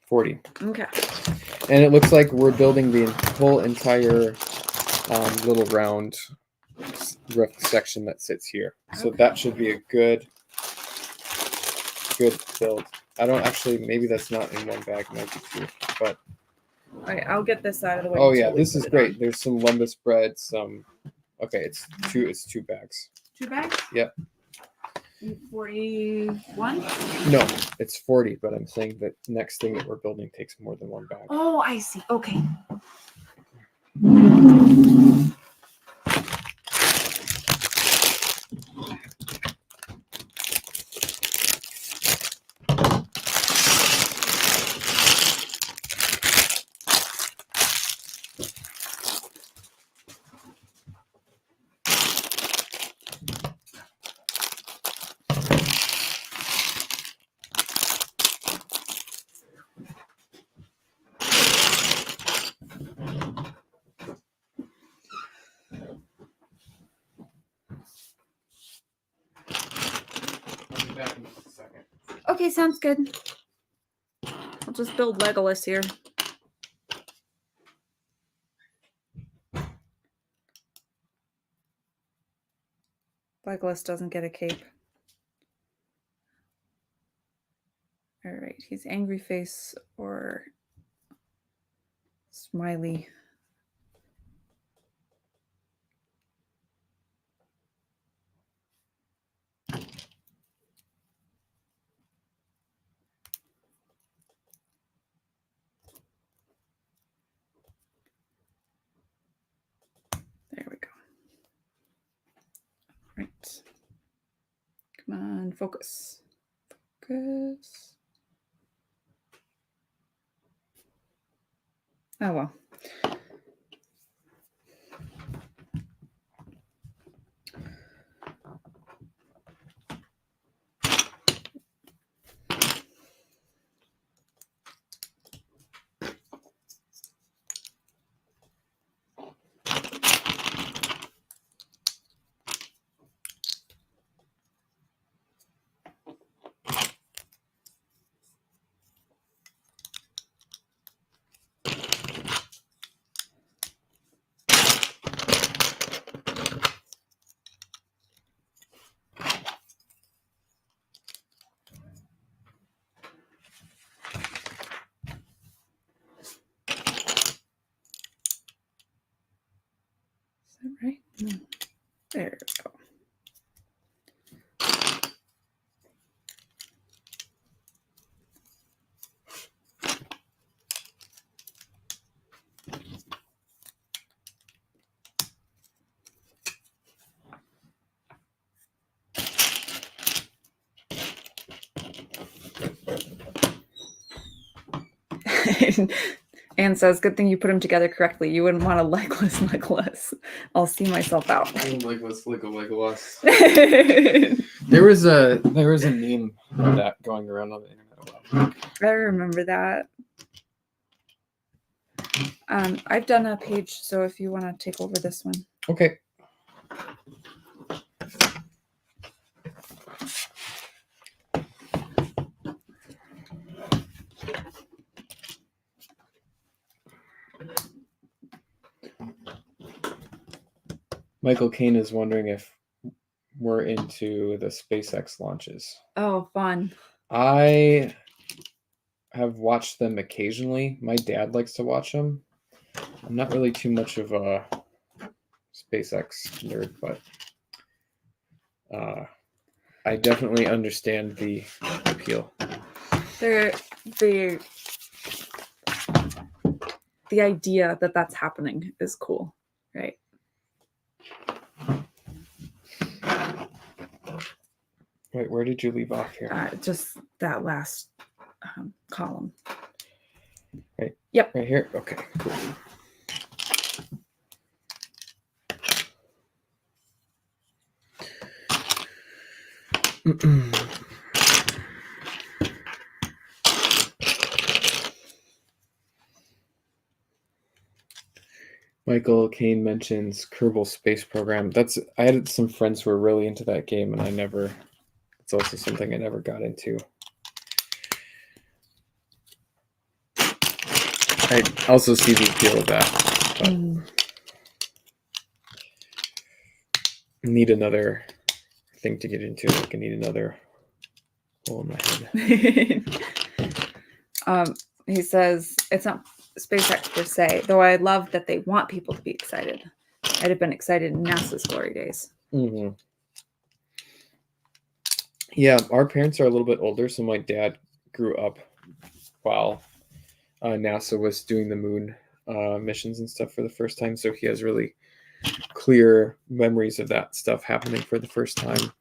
40. Okay. And it looks like we're building the whole entire little round roof section that sits here. So Okay. that should be a good build. I don't actually, maybe that's not in one bag, might be two, but. All right, I'll get this out of the way. Oh yeah, until we this put is it great. on. There's some lumbus bread, some, okay, it's two bags. 2 bags? Yep. 41? No, it's 40, but I'm saying that next thing that we're building takes more than one bag. Oh, I see. Okay. I'll be back in just a second. Okay, sounds good. I'll just build Legolas here. Legolas doesn't get a cape. All right, he's angry face or smiley. There we go. Right. Come on, focus. Focus. Oh well. Anne says, good thing you put them together correctly. You wouldn't want a legless Legolas. I'll see myself out. Legolas. There was a meme of that going around on the internet a while back. I remember that. I've done a page, so if you want to take over this one. Okay. Michael Caine is wondering if we're into the SpaceX launches. Oh, fun. I have watched them occasionally. My dad likes to watch them. I'm not really too much of a SpaceX nerd, but I definitely understand the appeal. The idea that that's happening is cool, right? Wait, where did you leave off here? Just that last column. Right. Yep. Right here. Okay. Cool. Michael Caine mentions Kerbal Space Program. I had some friends who were really into that game, and it's also something I never got into. I also see the appeal of that. But I need another thing to get into. Like I need another hole in my head. He says it's not SpaceX per se, though I love that they want people to be excited. I'd have been excited in NASA's glory days. Mm-hmm. Yeah, our parents are a little bit older, so my dad grew up while NASA was doing the moon missions and stuff for the first time, so he has really clear memories of that stuff happening for the first time.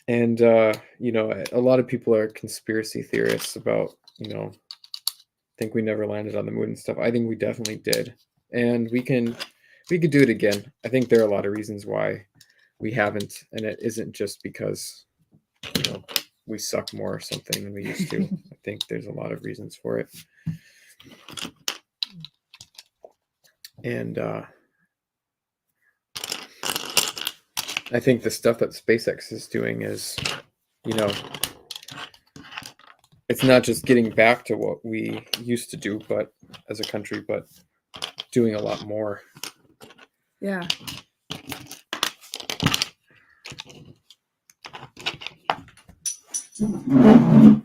And a lot of people are conspiracy theorists about, think we never landed on the moon and stuff. I think we definitely did, and we could do it again. I think there are a lot of reasons why we haven't, and it isn't just because we suck more or something than we used to. I think there's a lot of reasons for it. And I think the stuff that SpaceX is doing is, it's not just getting back to what we used to do, but as a country, but doing a lot more. Yeah. Oh,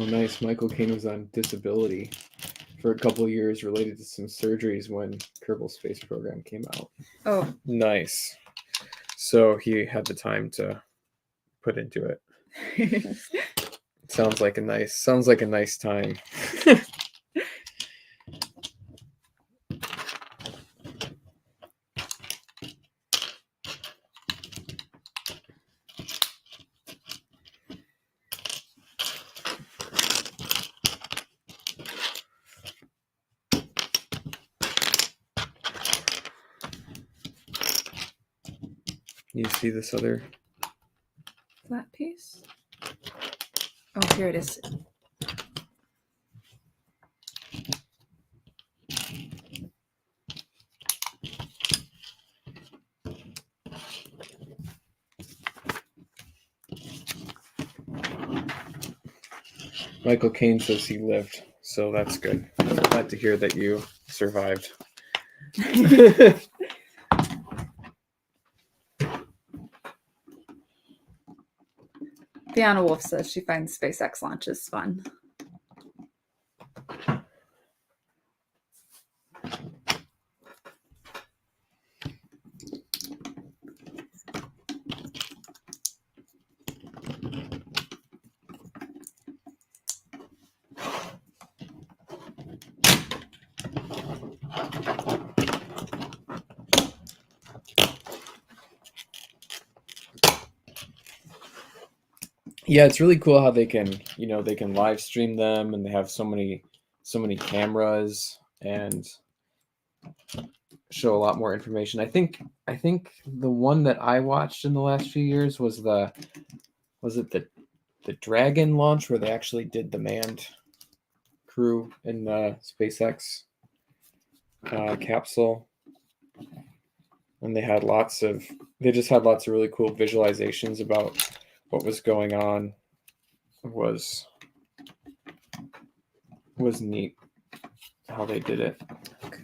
nice. Michael Caine was on disability for a couple of years related to some surgeries when Kerbal Space Program came out. Oh, nice. So he had the time to put into it. Sounds like a nice time. You see this other flat piece? Oh, here it is. Michael Caine says he lived, so that's good. I'm glad to hear that you survived. Fiona Wolf says she finds SpaceX launches fun. Yeah, it's really cool how they can, they can live stream them, and they have so many cameras and show a lot more information. I think the one that I watched in the last few years was the Dragon launch, where they actually did the manned crew in the SpaceX capsule, and they just had lots of really cool visualizations about what was going on. Was neat how they did it. Okay.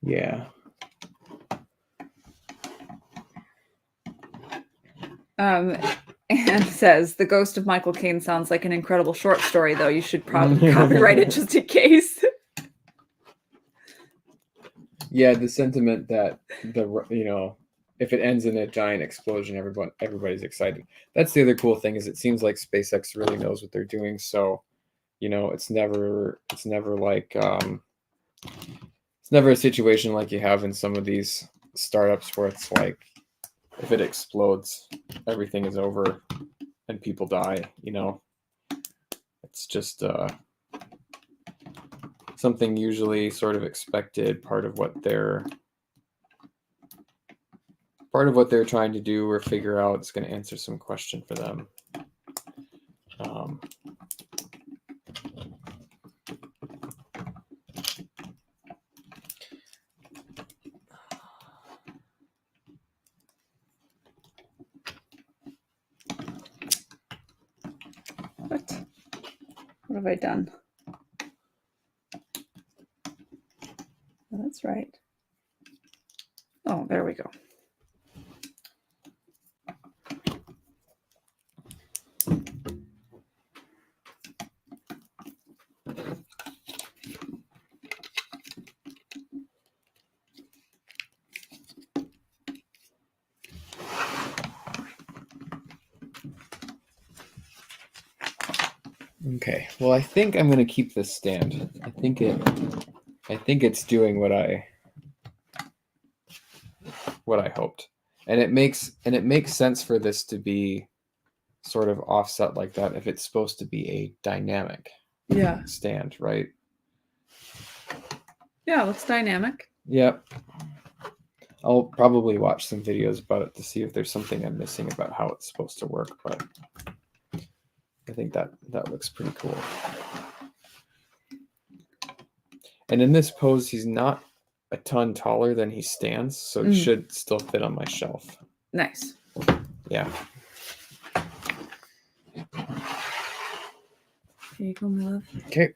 Yeah. And says the ghost of Michael Caine sounds like an incredible short story, though. You should probably copyright it just in case. Yeah, the sentiment that if it ends in a giant explosion, everybody's excited. That's the other cool thing, is it seems like SpaceX really knows what they're doing. So, it's never like it's never a situation like you have in some of these startups where it's like, if it explodes, everything is over and people die. It's just something usually sort of expected, part of what they're trying to do or figure out. It's going to answer some question for them. What have I done? Oh, that's right. Oh, there we go. Okay, well, I think I'm going to keep this stand. I think it's doing what I hoped, and it makes sense for this to be sort of offset like that if it's supposed to be a dynamic stand, right? Yeah, it looks dynamic. Yep. I'll probably watch some videos about it to see if there's something I'm missing about how it's supposed to work, but I think that looks pretty cool. And in this pose, he's not a ton taller than he stands, so he should still fit on my shelf. Nice. Yeah. Here you go, my love. Okay.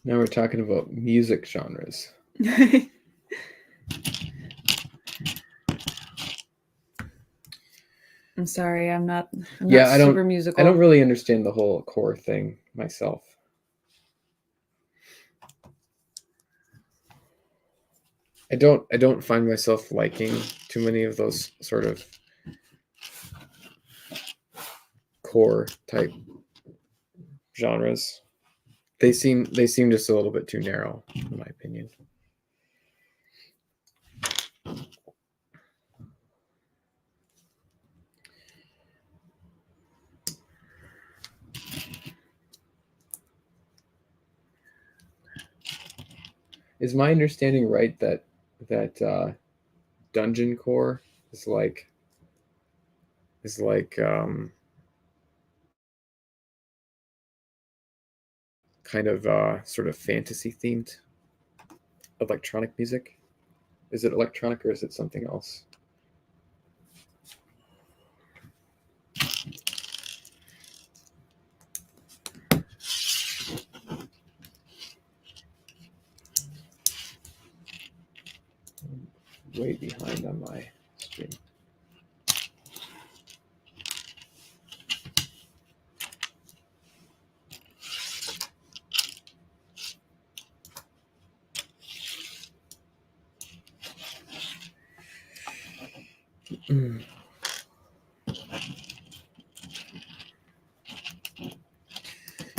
Now we're talking about music genres. I'm sorry, I'm not super musical. I don't really understand the whole core thing myself. I don't find myself liking too many of those sort of core type genres. They seem just a little bit too narrow, in my opinion. Is my understanding right that Dungeon Core is like kind of sort of fantasy themed electronic music? Is it electronic or is it something else? Way behind on my stream. Mm.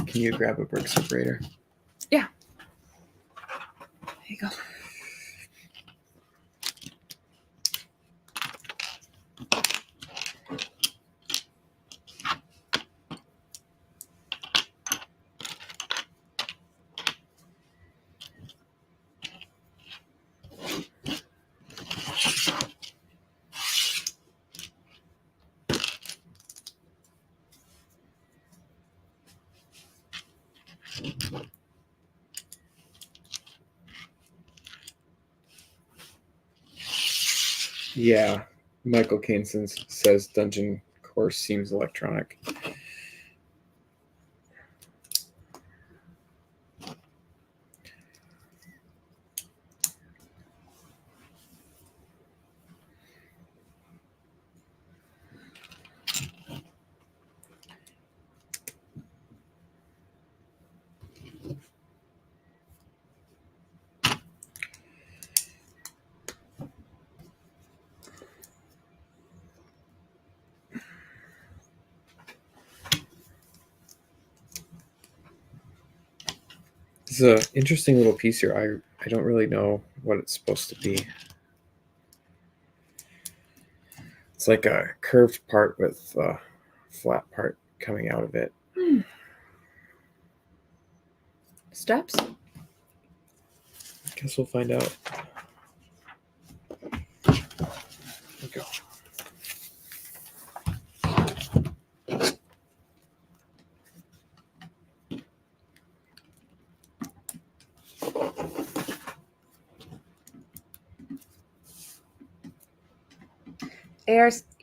Can you grab a brick separator? Yeah. There you go. Yeah, Michael Cainson says Dungeon Core seems electronic. It's an interesting little piece here. I don't really know what it's supposed to be. It's like a curved part with a flat part coming out of it. Steps? Guess we'll find out. There we go.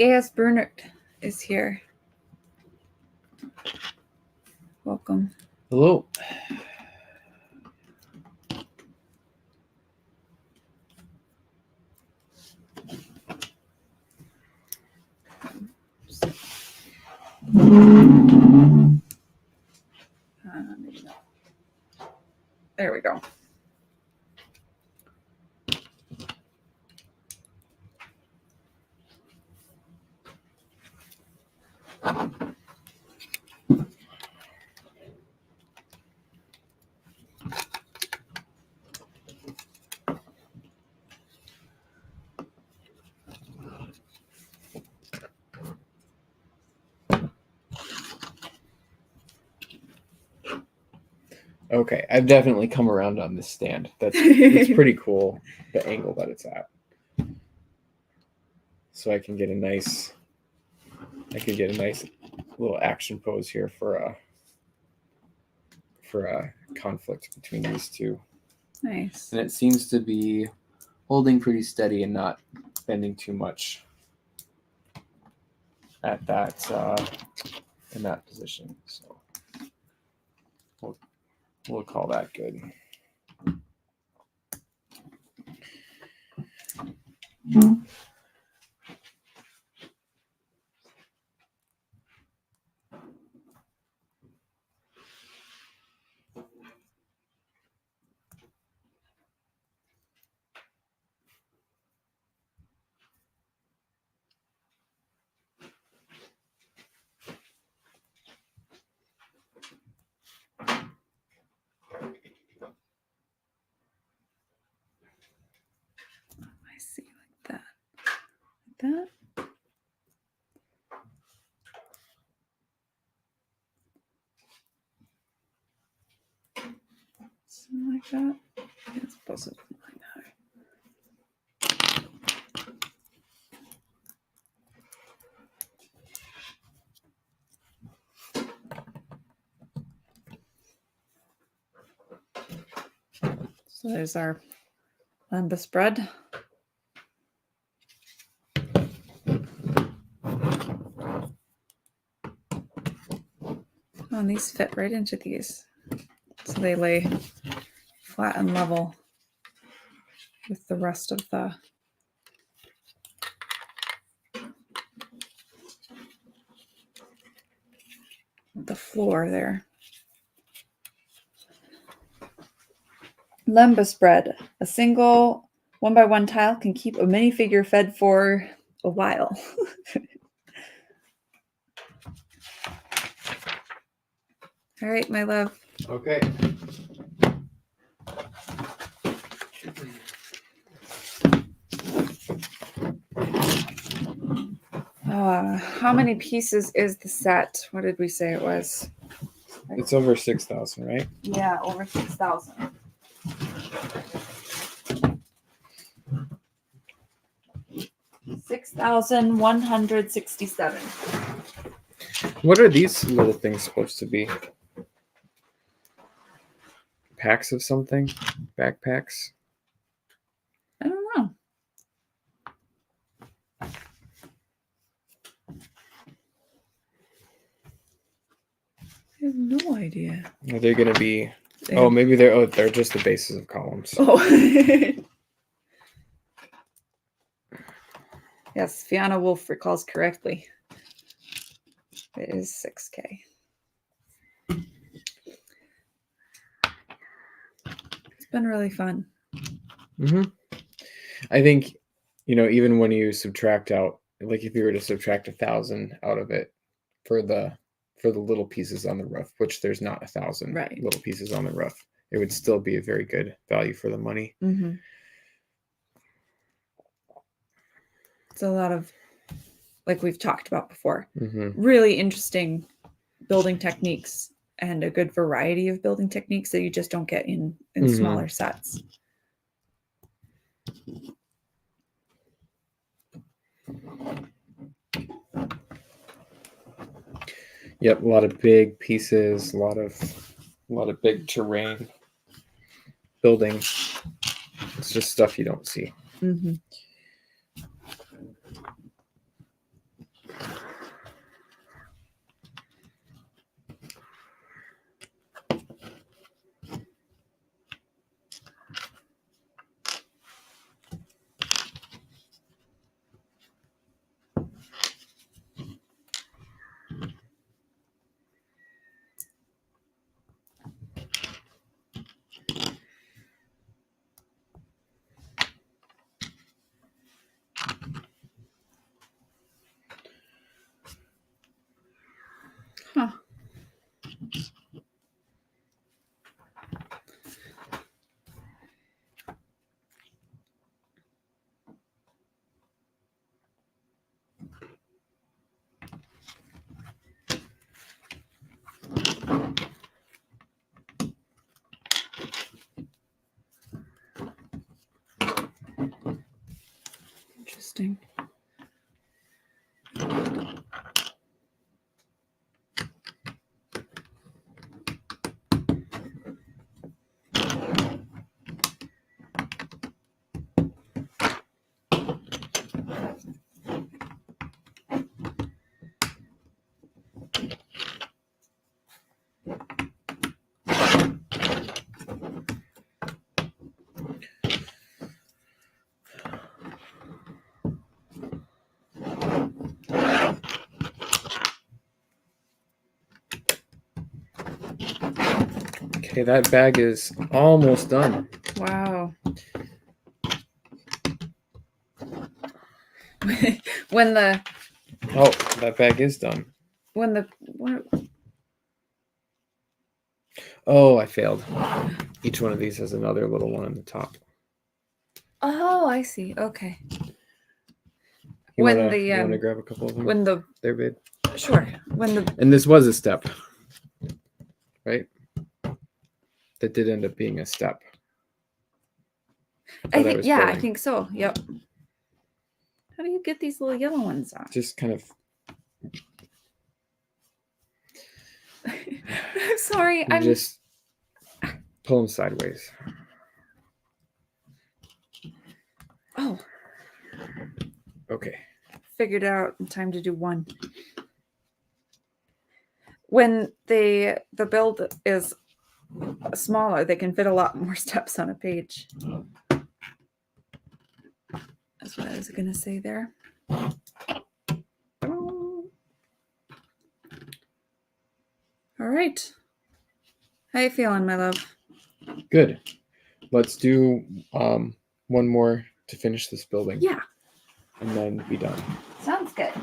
A.S. Bernert is here. Welcome. Hello. Maybe not. There we go. Okay, I've definitely come around on this stand. It's pretty cool, the angle that it's at. So I can get a nice little action pose here for a conflict between these two. Nice. And it seems to be holding pretty steady and not bending too much at that in that position. So we'll call that good. I see, like that. Like that. Something like that. It's supposed to So there's our lembas bread. Oh, and these fit right into these. So they lay flat and level with the rest of the floor there. Lembas bread. A single 1x1 tile can keep a minifigure fed for a while. All right, my love. Okay. How many pieces is the set? What did we say it was? It's over 6,000, right? Yeah, over 6,000. $6,167. What are these little things supposed to be? Packs of something? Backpacks? I don't know. I have no idea. Are they going to be? Yeah. Oh, maybe they're just the bases of columns. Oh. Yes, Fiona Wolf recalls correctly. It is 6K. It's been really fun. Mm-hmm. I think, even when you subtract out, like if you were to subtract 1,000 out of it for the little pieces on the roof, which there's not 1,000 Right. little pieces on the roof, it would still be a very good value for the money. Mm-hmm. It's a lot of, like we've talked about before, really interesting building techniques and a good variety of building techniques that you just don't get in smaller sets. Yep, a lot of big pieces, a lot of big terrain building. It's just stuff you don't see. Mm-hmm. Huh. Interesting. Okay, that bag is almost done. Wow. when the Oh, that bag is done. what? Oh, I failed. Each one of these has another little one on the top. Oh, I see. Okay. You want to grab a couple of them? When the there, babe. Sure. And this was a step, right? That did end up being a step. I think so. Yep. How do you get these little yellow ones on? Just kind of. I'm sorry. Just pull them sideways. Okay. Figured out in time to do one. When the build is smaller, they can fit a lot more steps on a page. That's what I was gonna say there. All right. How you feeling, my love? Good. Let's do one more to finish this building. Yeah. And then be done. Sounds good.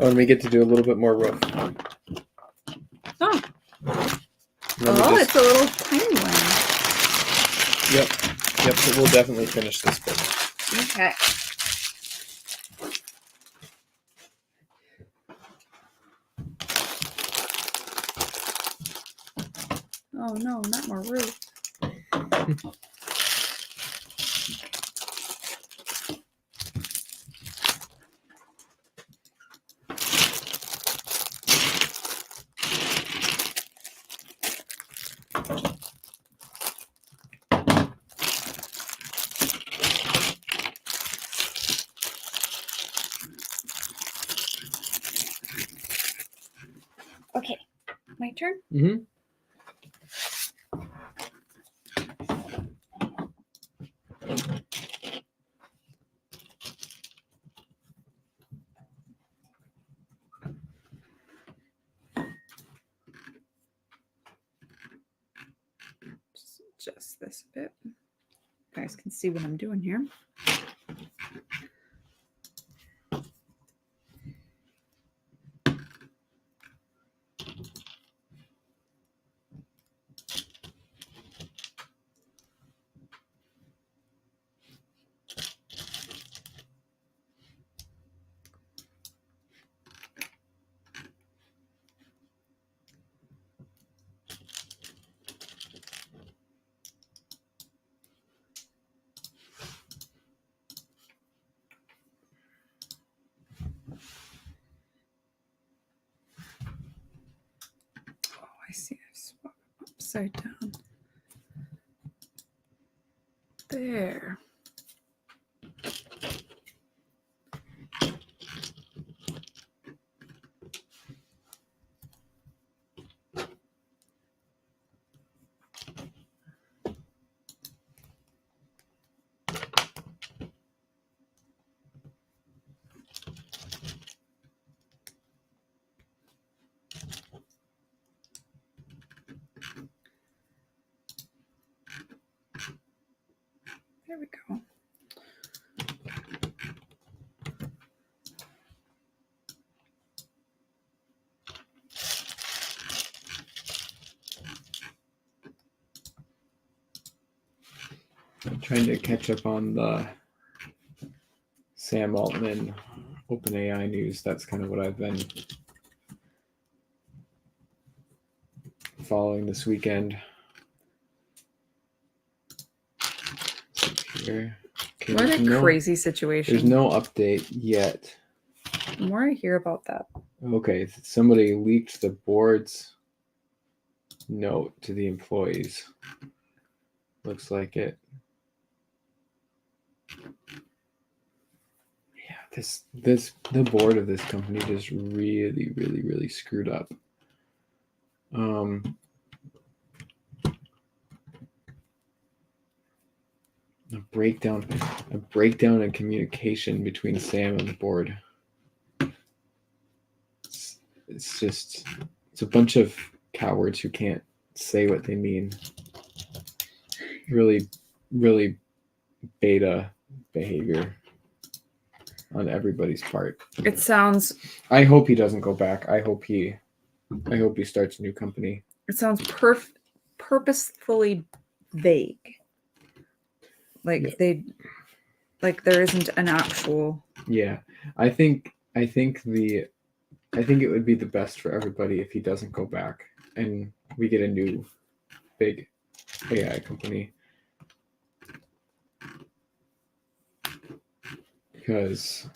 Oh, and we get to do a little bit more roof. Oh. Let me Oh, just- it's a little tiny one. Yep, so we'll definitely finish this building. Okay. Oh no, not more roof. Okay, my turn. Mm-hmm. Just adjust this a bit. You guys can see what I'm doing here. Oh, I see. I've swapped upside down. There. There we go. I'm trying to catch up on the Sam Altman OpenAI news. That's kind of what I've been following this weekend. Here. Okay, What there's a crazy situation. There's no update yet. The more I hear about that. Okay, somebody leaked the board's note to the employees. Looks like it. Yeah, the board of this company just really screwed up. A breakdown in communication between Sam and the board. It's a bunch of cowards who can't say what they mean. Really beta behavior on everybody's part. It sounds. I hope he doesn't go back. I hope he starts a new company. It sounds purposefully vague. Like there isn't an actual. Yeah, I think it would be the best for everybody if he doesn't go back and we get a new big AI company. because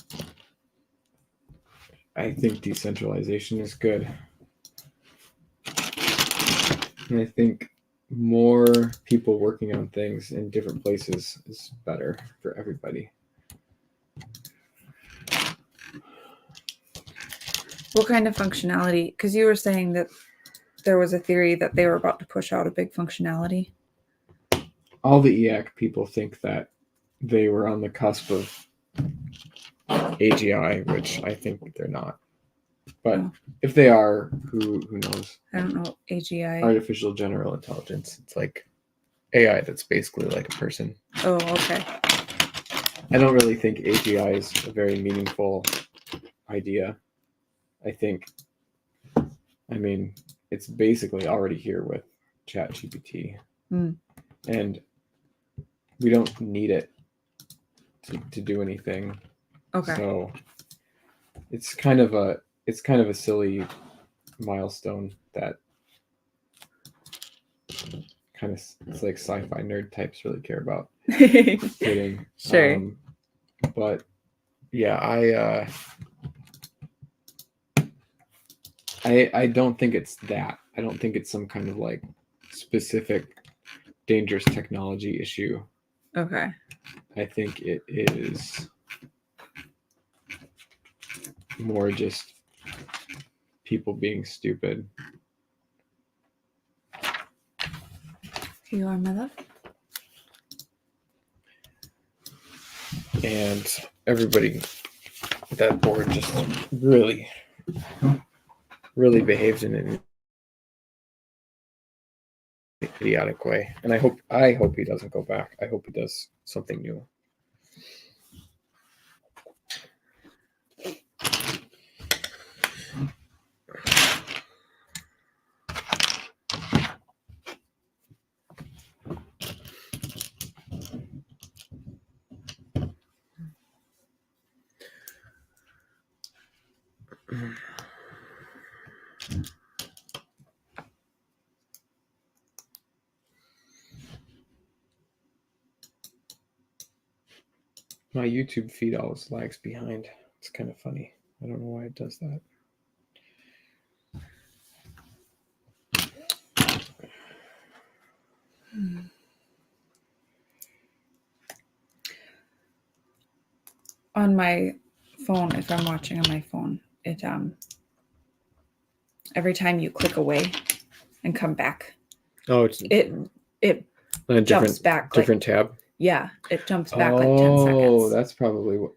I think decentralization is good. And I think more people working on things in different places is better for everybody. What kind of functionality? Because you were saying that there was a theory that they were about to push out a big functionality. All the EAC people think that they were on the cusp of AGI, which I think they're not. But if they are, who knows? I don't know AGI. Artificial general intelligence. It's like AI that's basically like a person. Oh, okay. I don't really think AGI is a very meaningful idea. I mean, it's basically already here with ChatGPT. And we don't need it to do anything. Okay. So it's kind of a silly milestone that kind of it's like sci-fi nerd types really care about hitting. Sure. But yeah, I don't think it's that. I don't think it's some kind of like specific dangerous technology issue. Okay. I think it is more just people being stupid. Here you are, my love. And everybody at that board just really behaved in an idiotic way. And I hope he doesn't go back. I hope he does something new. My YouTube feed always lags behind. It's kind of funny. I don't know why it does that. On my phone, if I'm watching on my phone, it every time you click away and come back, Oh, it's it a jumps back. different tab. Yeah, it jumps back like 10 seconds. Oh, that's probably what.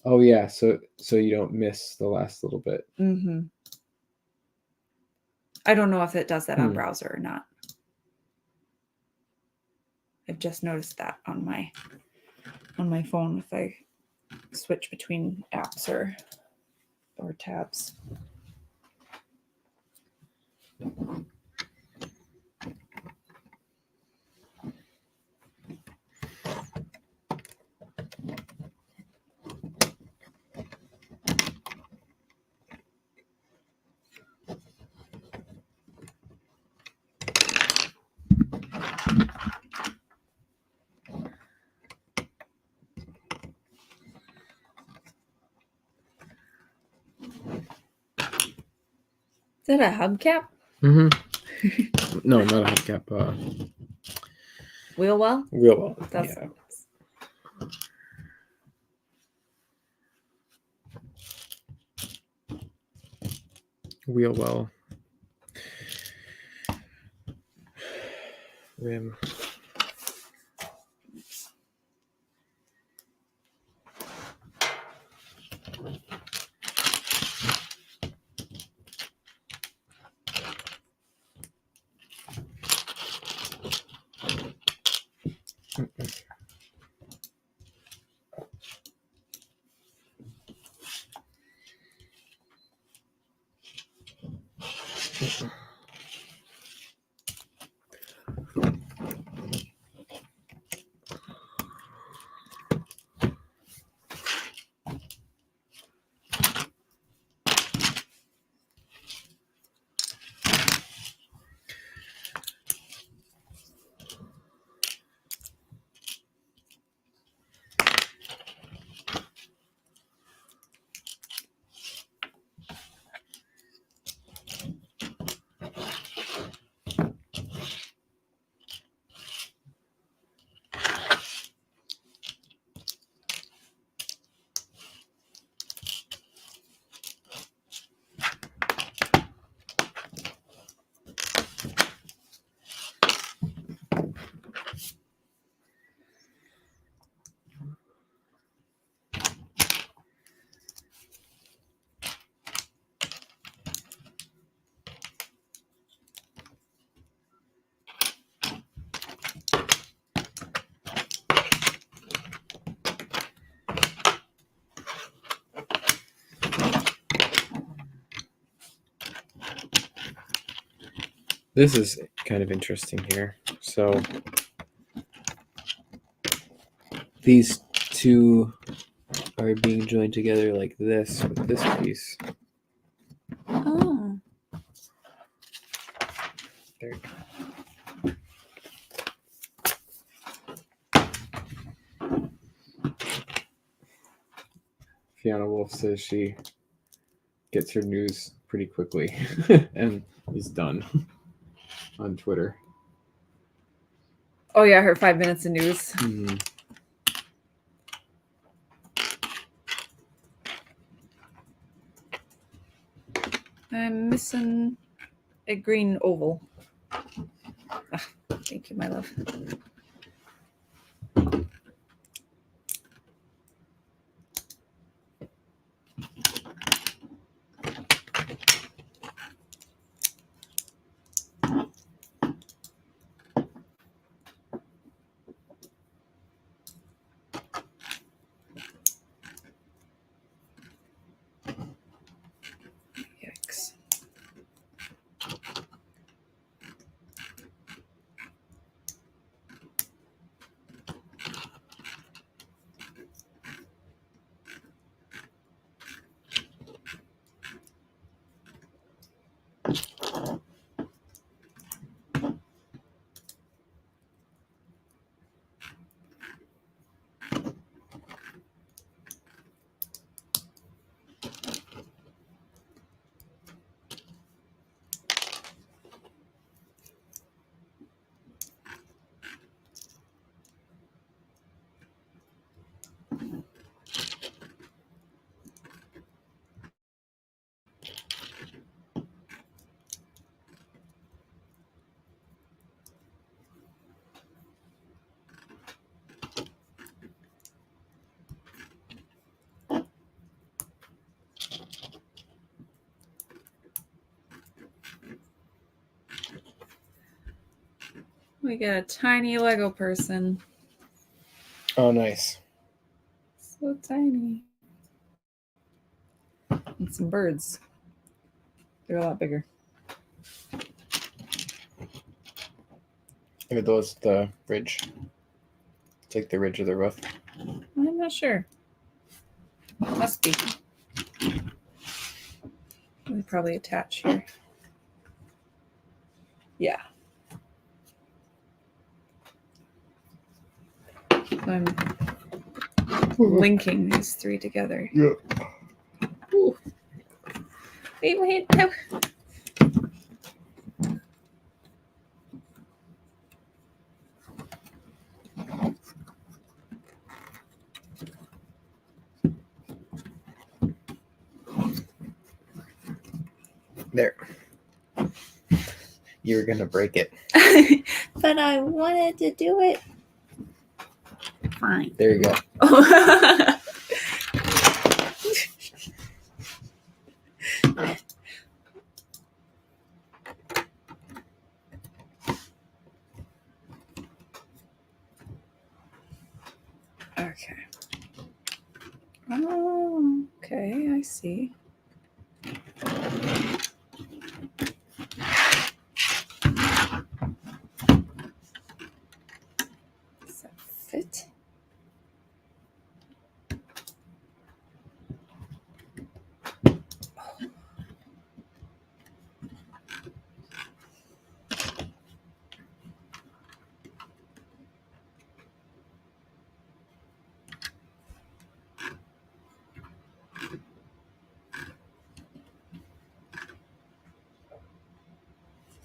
Oh yeah, so you don't miss the last little bit. Mm-hmm. I don't know if it does that on browser or not. I've just noticed that on my phone if I switch between apps or tabs. Is that a hubcap? Mm-hmm. No, not a hubcap. Wheel well? Wheel well. That's Yeah. Wheel well. Rim. This is kind of interesting here. So these two are being joined together like this with this piece. Oh. There you go. Fiona Wolf says she gets her news pretty quickly and is done on Twitter. Oh yeah, her 5 minutes of news. Mm-hmm. I'm missing a green oval. Ah, thank you, my love. Yikes. We got a tiny Lego person. Oh, nice. So tiny. And some birds. They're a lot bigger. Are those the ridge? It's like the ridge of the roof. I'm not sure. Must be. We probably attach here. Yeah. So I'm linking these three together. Yeah. Ooh. Wait, no. There. You were gonna break it. But I wanted to do it. Fine. There you go. Okay. Oh, okay, I see. Does that fit?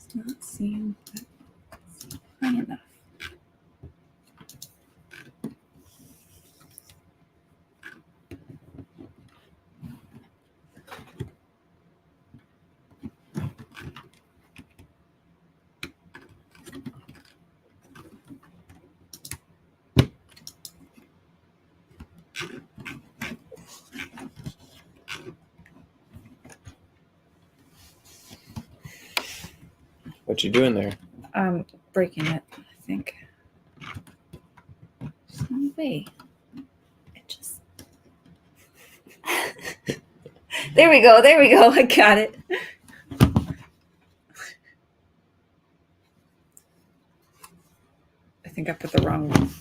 Does not seem that it's high enough. What you doing there? Breaking it, I think. There's no way. It just. There we go. I got it. think I put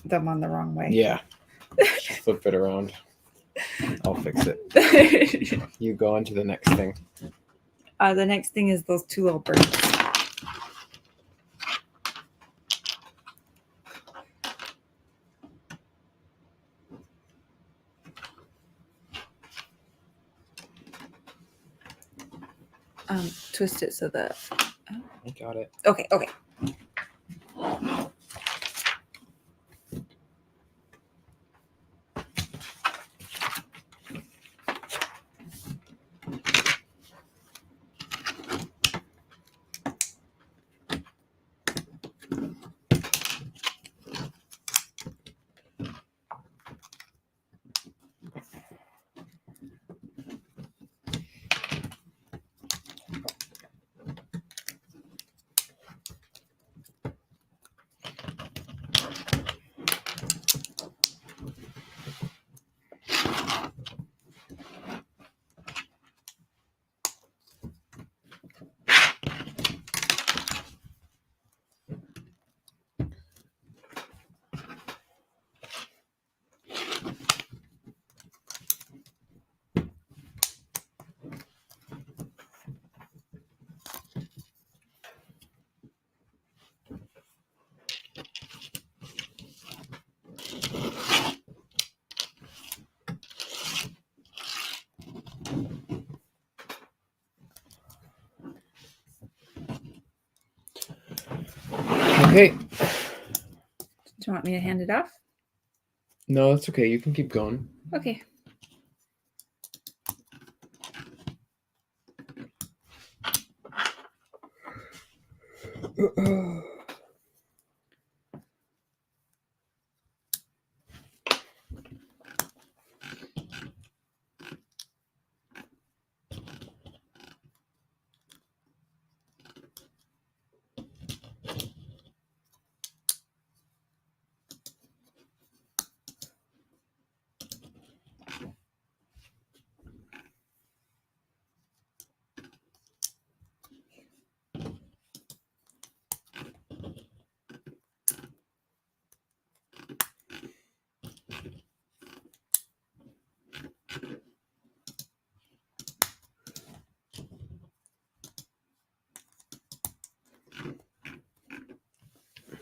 them on the wrong way. Yeah. Flip it around. I'll fix it. You go on to the next thing. The next thing is those two little birds. Twist it so that. I got it. Okay. Okay. Do you want me to hand it off? No, that's okay. You can keep going. Okay.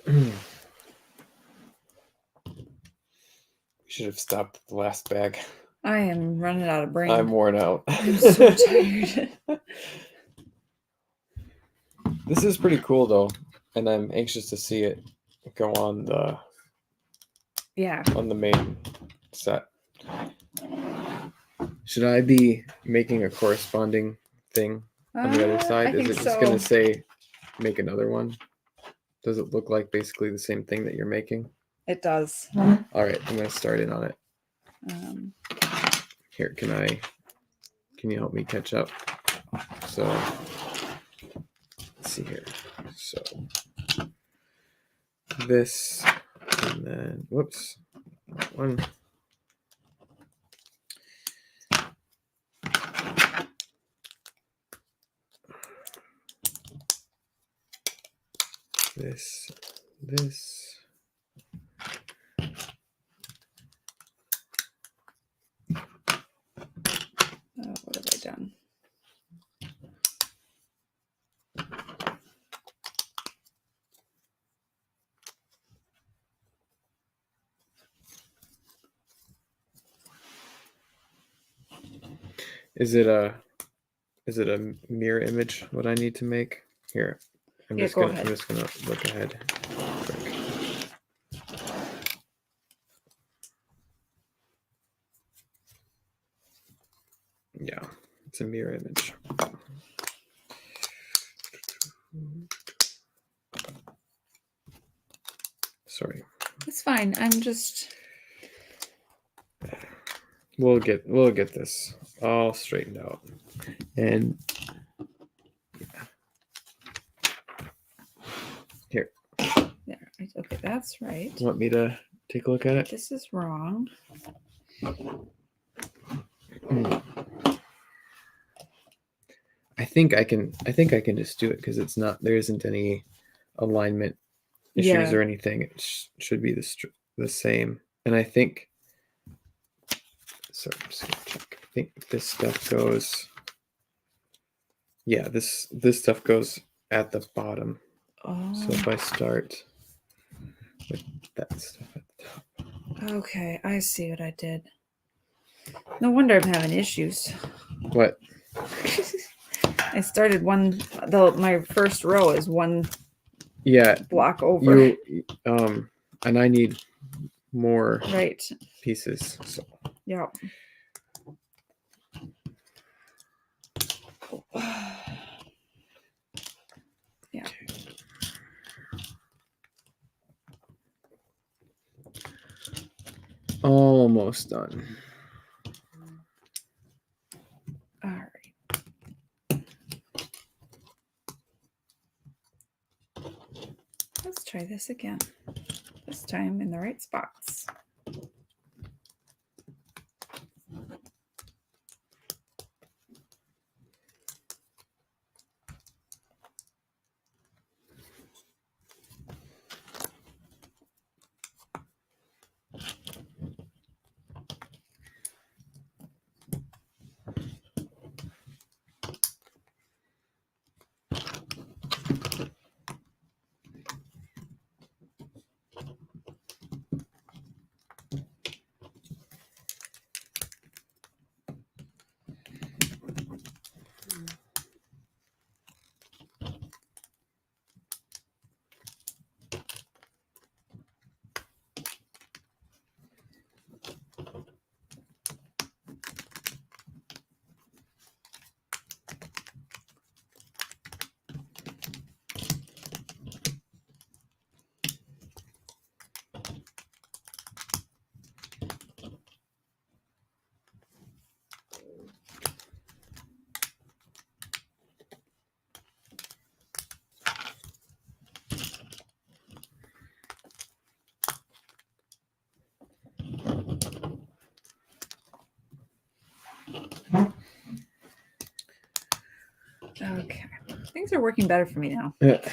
We should have stopped at the last bag. I am running out of brain. I'm worn out. I'm so tired. This is pretty cool though, and I'm anxious to see it go on the main set. Should I be making a corresponding thing on the other side? I Is think it just going to say make another one? Does it look like basically the same thing that you're making? It does. All right, I'm going to start in on it. Here, can you help me catch up? So, let's see here. So, this, and then, whoops, that one. This. What have I done? Is it a mirror image what I need to make? Here. I'm just gonna look ahead quick. Yeah, it's a mirror image. Sorry. It's fine. I'm just. We'll get this all straightened out. And here. There. Okay, that's right. You want me to take a look at it? This is wrong. I think I can just do it because there isn't any alignment issues Yeah. or anything. It should be the same. And I think, sorry, I'm just gonna check. I think this stuff goes, yeah, this stuff goes at the bottom. Oh. So if I start with that stuff at the top. Okay, I see what I did. No wonder I'm having issues. What? I started my first row is one block over. You and I need more Right. pieces. So Yeah. Yeah. Almost done. All right. Let's try this again. This time in the right spots. Okay. Things are working better for me now. Okay.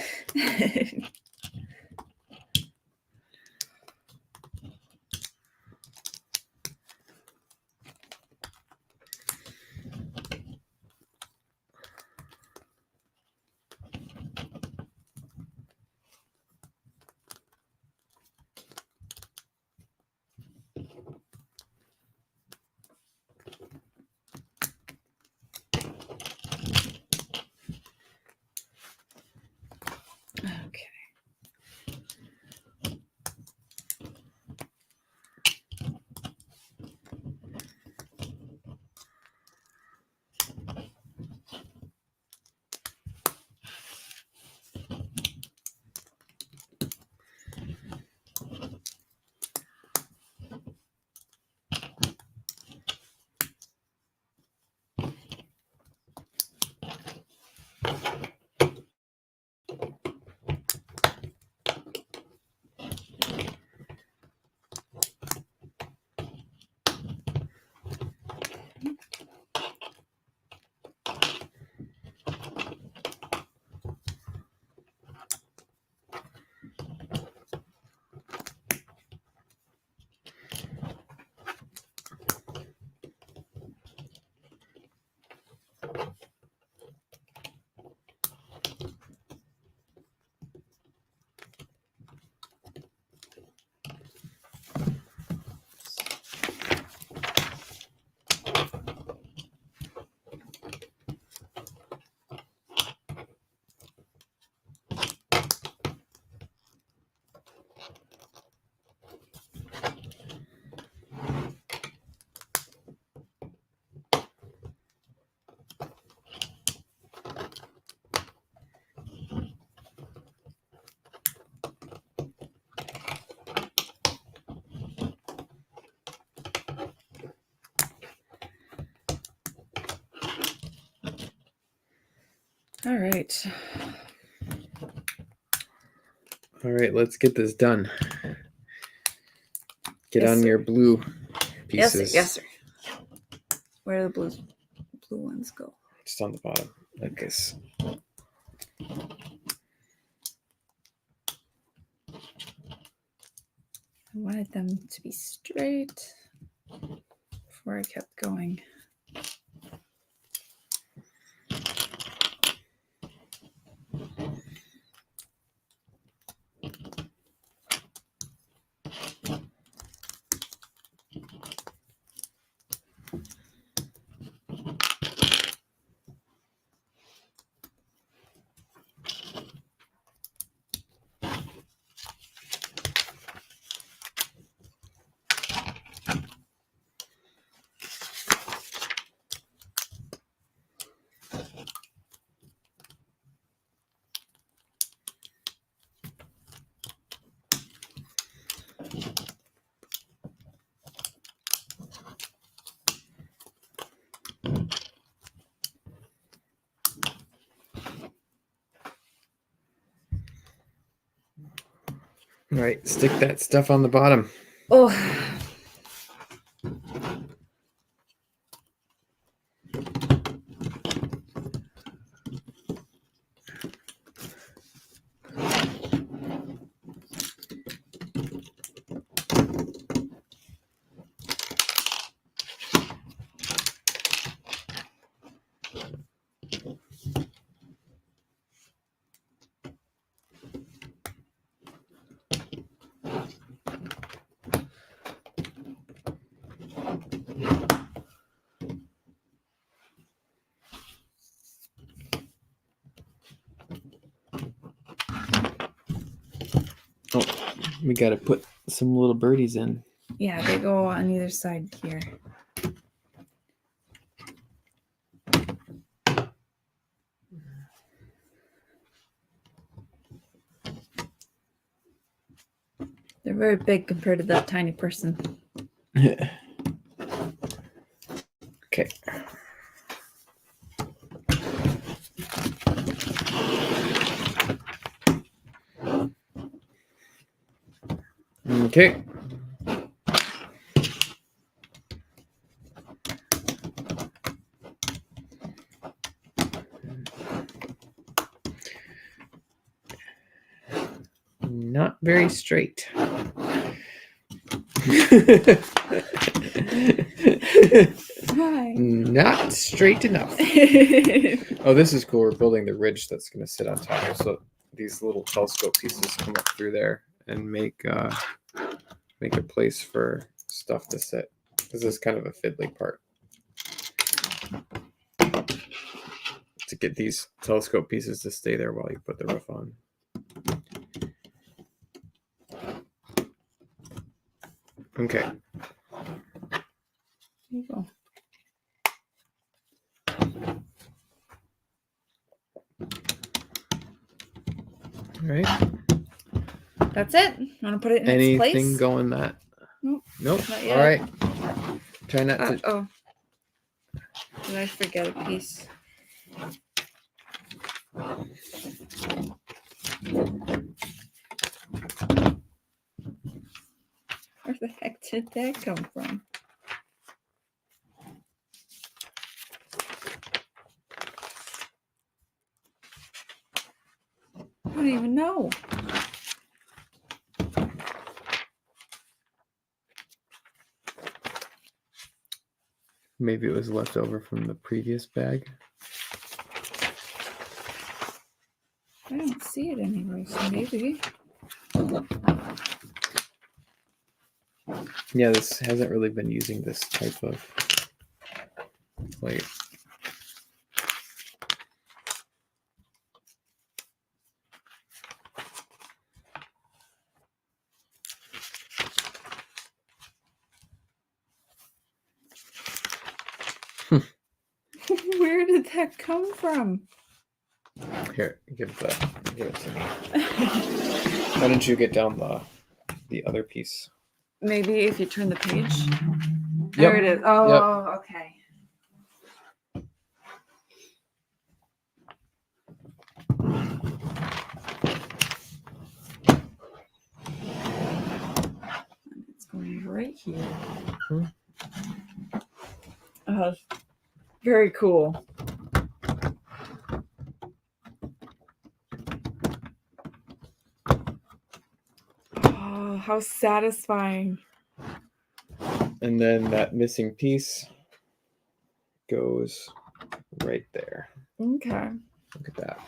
All right. All right, let's get this done. Get Yes, on sir. your blue Yes, sir. pieces. Yes, sir. Where do the blue ones go? Just on the bottom, like this. wanted them to be straight before I kept going. All right, stick that stuff on the bottom. Oh. Oh, we got to put some little birdies in. Yeah, they go on either side here. They're very big compared to that tiny person. Okay. Okay. Not very straight. Why? Not straight enough. Oh, this is cool. We're building the ridge that's going to sit on top here. So these little telescope pieces come up through there and make a place for stuff to sit. This is kind of a fiddly part. To get these telescope pieces to stay there while you put the roof on. Okay. There you go. All right. That's it. Want to put it in its place? Anything going that? Nope. Nope. Not All yet. right. Try not to. Oh. Did I forget a piece? Where the heck did that come from? I don't even know. Maybe it was left over from the previous bag. I don't see it anywhere, so maybe. Yeah, this hasn't really been using this type of like. Where did that come from? Here, give it to me. Why don't you get down the other piece? Maybe if you turn the page. Yep. There it is. Oh, okay. It's going right here. Very cool. Oh, how satisfying. And then that missing piece goes right there. Okay. Look at that.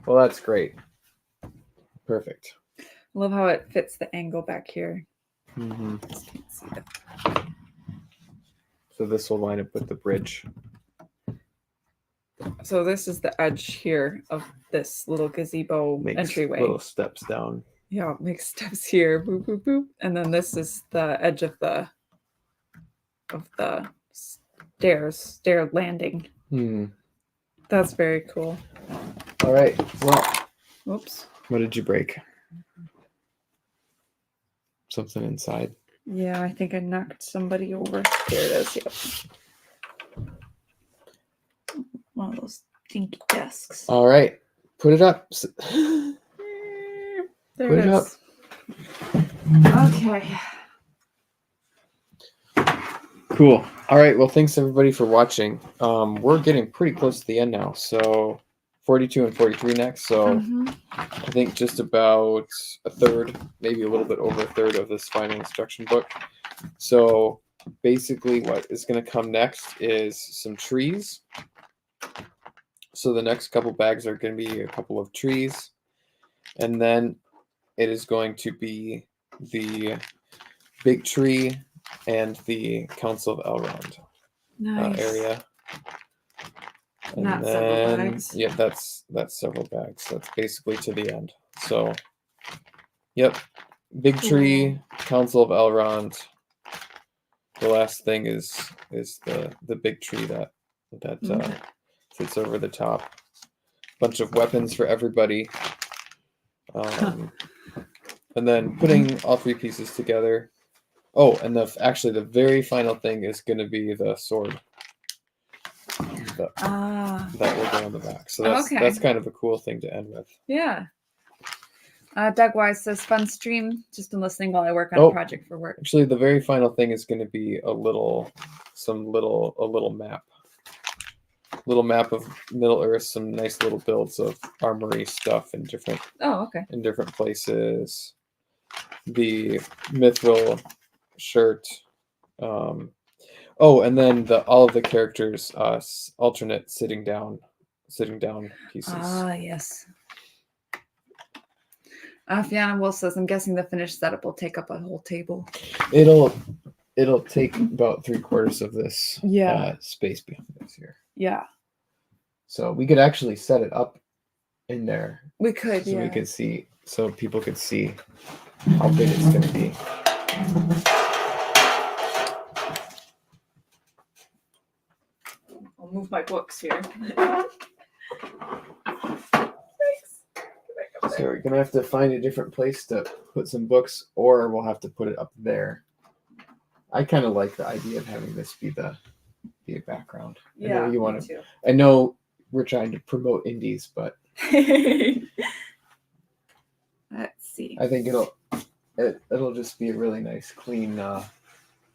Well, that's great. Perfect. Love how it fits the angle back here. Mm-hmm. Just can't see it. So this will line up with the bridge. So this is the edge here of this little gazebo Makes entryway. little steps down. Yeah, it makes steps here. Boop, boop, boop. And then this is the edge of the stair landing. Hmm. That's very cool. All right. Well, Oops. what did you break? Something inside. Yeah, I think I knocked somebody over. There it is. Yep. One of those dinky desks. All right. Put it up. There Put it it up. is. Okay. Cool. All right. Well, thanks everybody for watching. We're getting pretty close to the end now. So 42 and 43 next. So I think just about a third, maybe a little bit over a third of this final instruction book. So basically what is going to come next is some trees. So the next couple bags are going to be a couple of trees. And then it is going to be the big tree and the Council of Elrond Nice. area. And Not several bags. Yeah, that's several bags. That's basically to the end. So, yep, big tree, Council of Elrond. The last thing is the big tree that sits over the top. Bunch of weapons for everybody. And then putting all three pieces together. Oh, and actually the very final thing is going to be the sword. That will go on the back. So that's kind of a cool thing to end with. Yeah. Doug Wise says, fun stream. Just been listening while I work on a project for work. Actually, the very final thing is going to be a little map. Little map of Middle Earth, some nice little builds of armory stuff in different places. The mithril shirt. And then all of the characters alternate sitting down pieces. Ah, yes. Fiona Wolf says, I'm guessing the finished setup will take up a whole table. It'll take about 3/4 of this space behind us here. Yeah. So we could actually set it up in there. We could, we could see, so people could see how big it's going to be. I'll move my books here. So we're going to have to find a different place to put some books, or we'll have to put it up there. I kind of like the idea of having this be a background. Yeah, I know we're trying to promote indies, but let's see. I think it'll just be a really nice, clean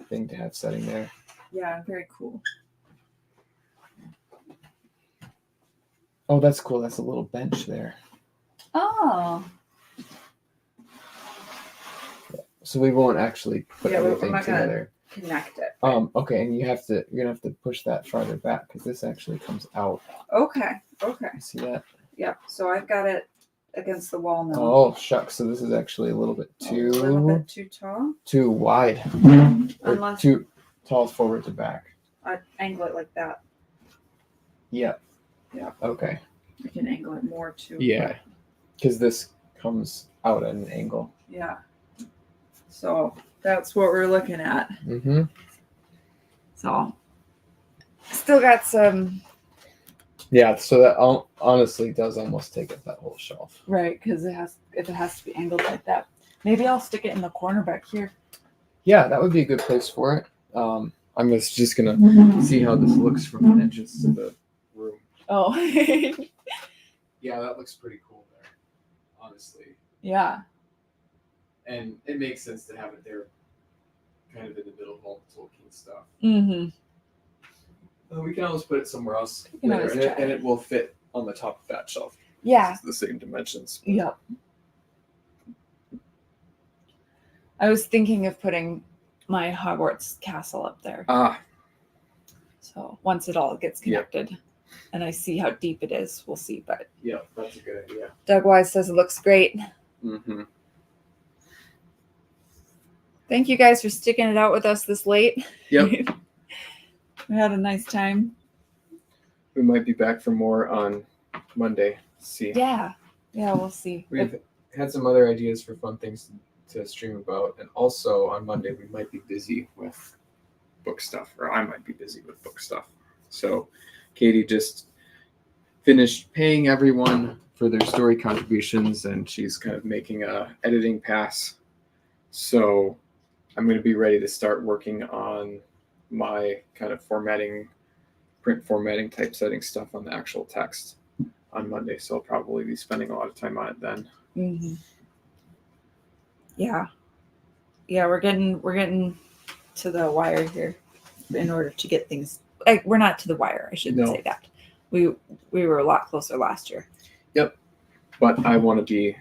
thing to have setting there. Yeah, very cool. Oh, that's cool. That's a little bench there. Oh. So we won't actually put everything together. Connect it. Okay, and you're gonna have to push that farther back because this actually comes out. Okay. You see that? Yeah. So I've got it against the wall now. Oh shucks! So this is actually a little bit too tall. Too wide. Unless too tall forward to back. I angle it like that. Yeah. Yeah. Okay. I can angle it more too. Yeah. Because this comes out at an angle. Yeah. So that's what we're looking at. Mm-hmm. So still got some. Yeah, so that honestly does almost take up that whole shelf. Right, because if it has to be angled like that. Maybe I'll stick it in the corner back here. Yeah, that would be a good place for it. I'm just gonna see how this looks from the entrance to the room. Oh. Yeah, that looks pretty cool there, honestly. Yeah. And it makes sense to have it there, kind of in the middle of all the Tolkien stuff. Mm-hmm. We can always put it somewhere else later, and it will fit on the top of that shelf. Yeah. It's the same dimensions. Yep. I was thinking of putting my Hogwarts castle up there. Ah, So once it all gets Yeah. connected and I see how deep it is, we'll see. But yeah, that's a good idea. Doug Wise says it looks great. Mm-hmm. Thank you guys for sticking it out with us this late. Yep. We had a nice time. We might be back for more on Monday. See. Yeah. Yeah, we'll see. We've had some other ideas for fun things to stream about, and also on Monday we might be busy with book stuff, or I might be busy with book stuff. So Katie just finished paying everyone for their story contributions, and she's kind of making a editing pass. So I'm going to be ready to start working on my kind of formatting, print formatting, typesetting stuff on the actual text on Monday. So I'll probably be spending a lot of time on it then. Mm-hmm. Yeah. Yeah, we're getting to the wire here in order to get things. Like, we're not to the wire. I shouldn't No. say that. We were a lot closer last year. But I want to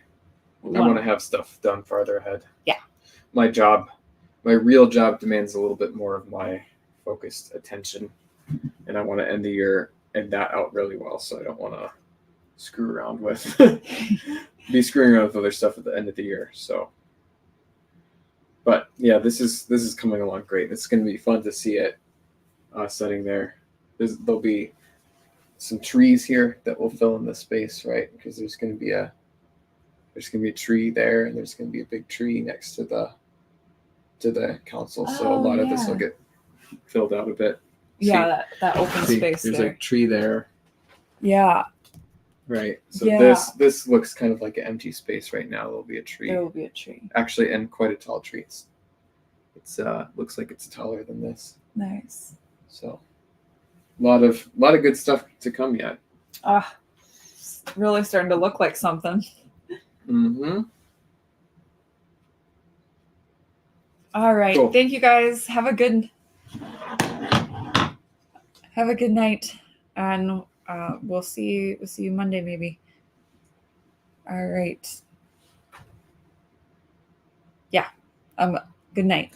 We have stuff done farther ahead. Yeah. My real job demands a little bit more of my focused attention, and I want to end the year and that out really well. So I don't want to screw around with be screwing around with other stuff at the end of the year. So, but yeah, this is coming along great. It's going to be fun to see it sitting there. There'll be some trees here that will fill in the space, right? Because there's going to be a tree there, and there's going to be a big tree next to the council. So a Oh, lot of this yeah. will get filled out a bit. Yeah, that open See, space there's there. a tree there, Yeah, right? So Yeah. this looks kind of like an empty space right now. There'll be a tree, there will be a tree. actually, and quite a tall tree. It's looks like it's taller than this. Nice. So a lot of good stuff to come yet. Ah, it's really starting to look like something. Mm-hmm. All right. Cool. Thank you guys. Have a good night, and we'll see you Monday maybe. All right. Yeah. Good night.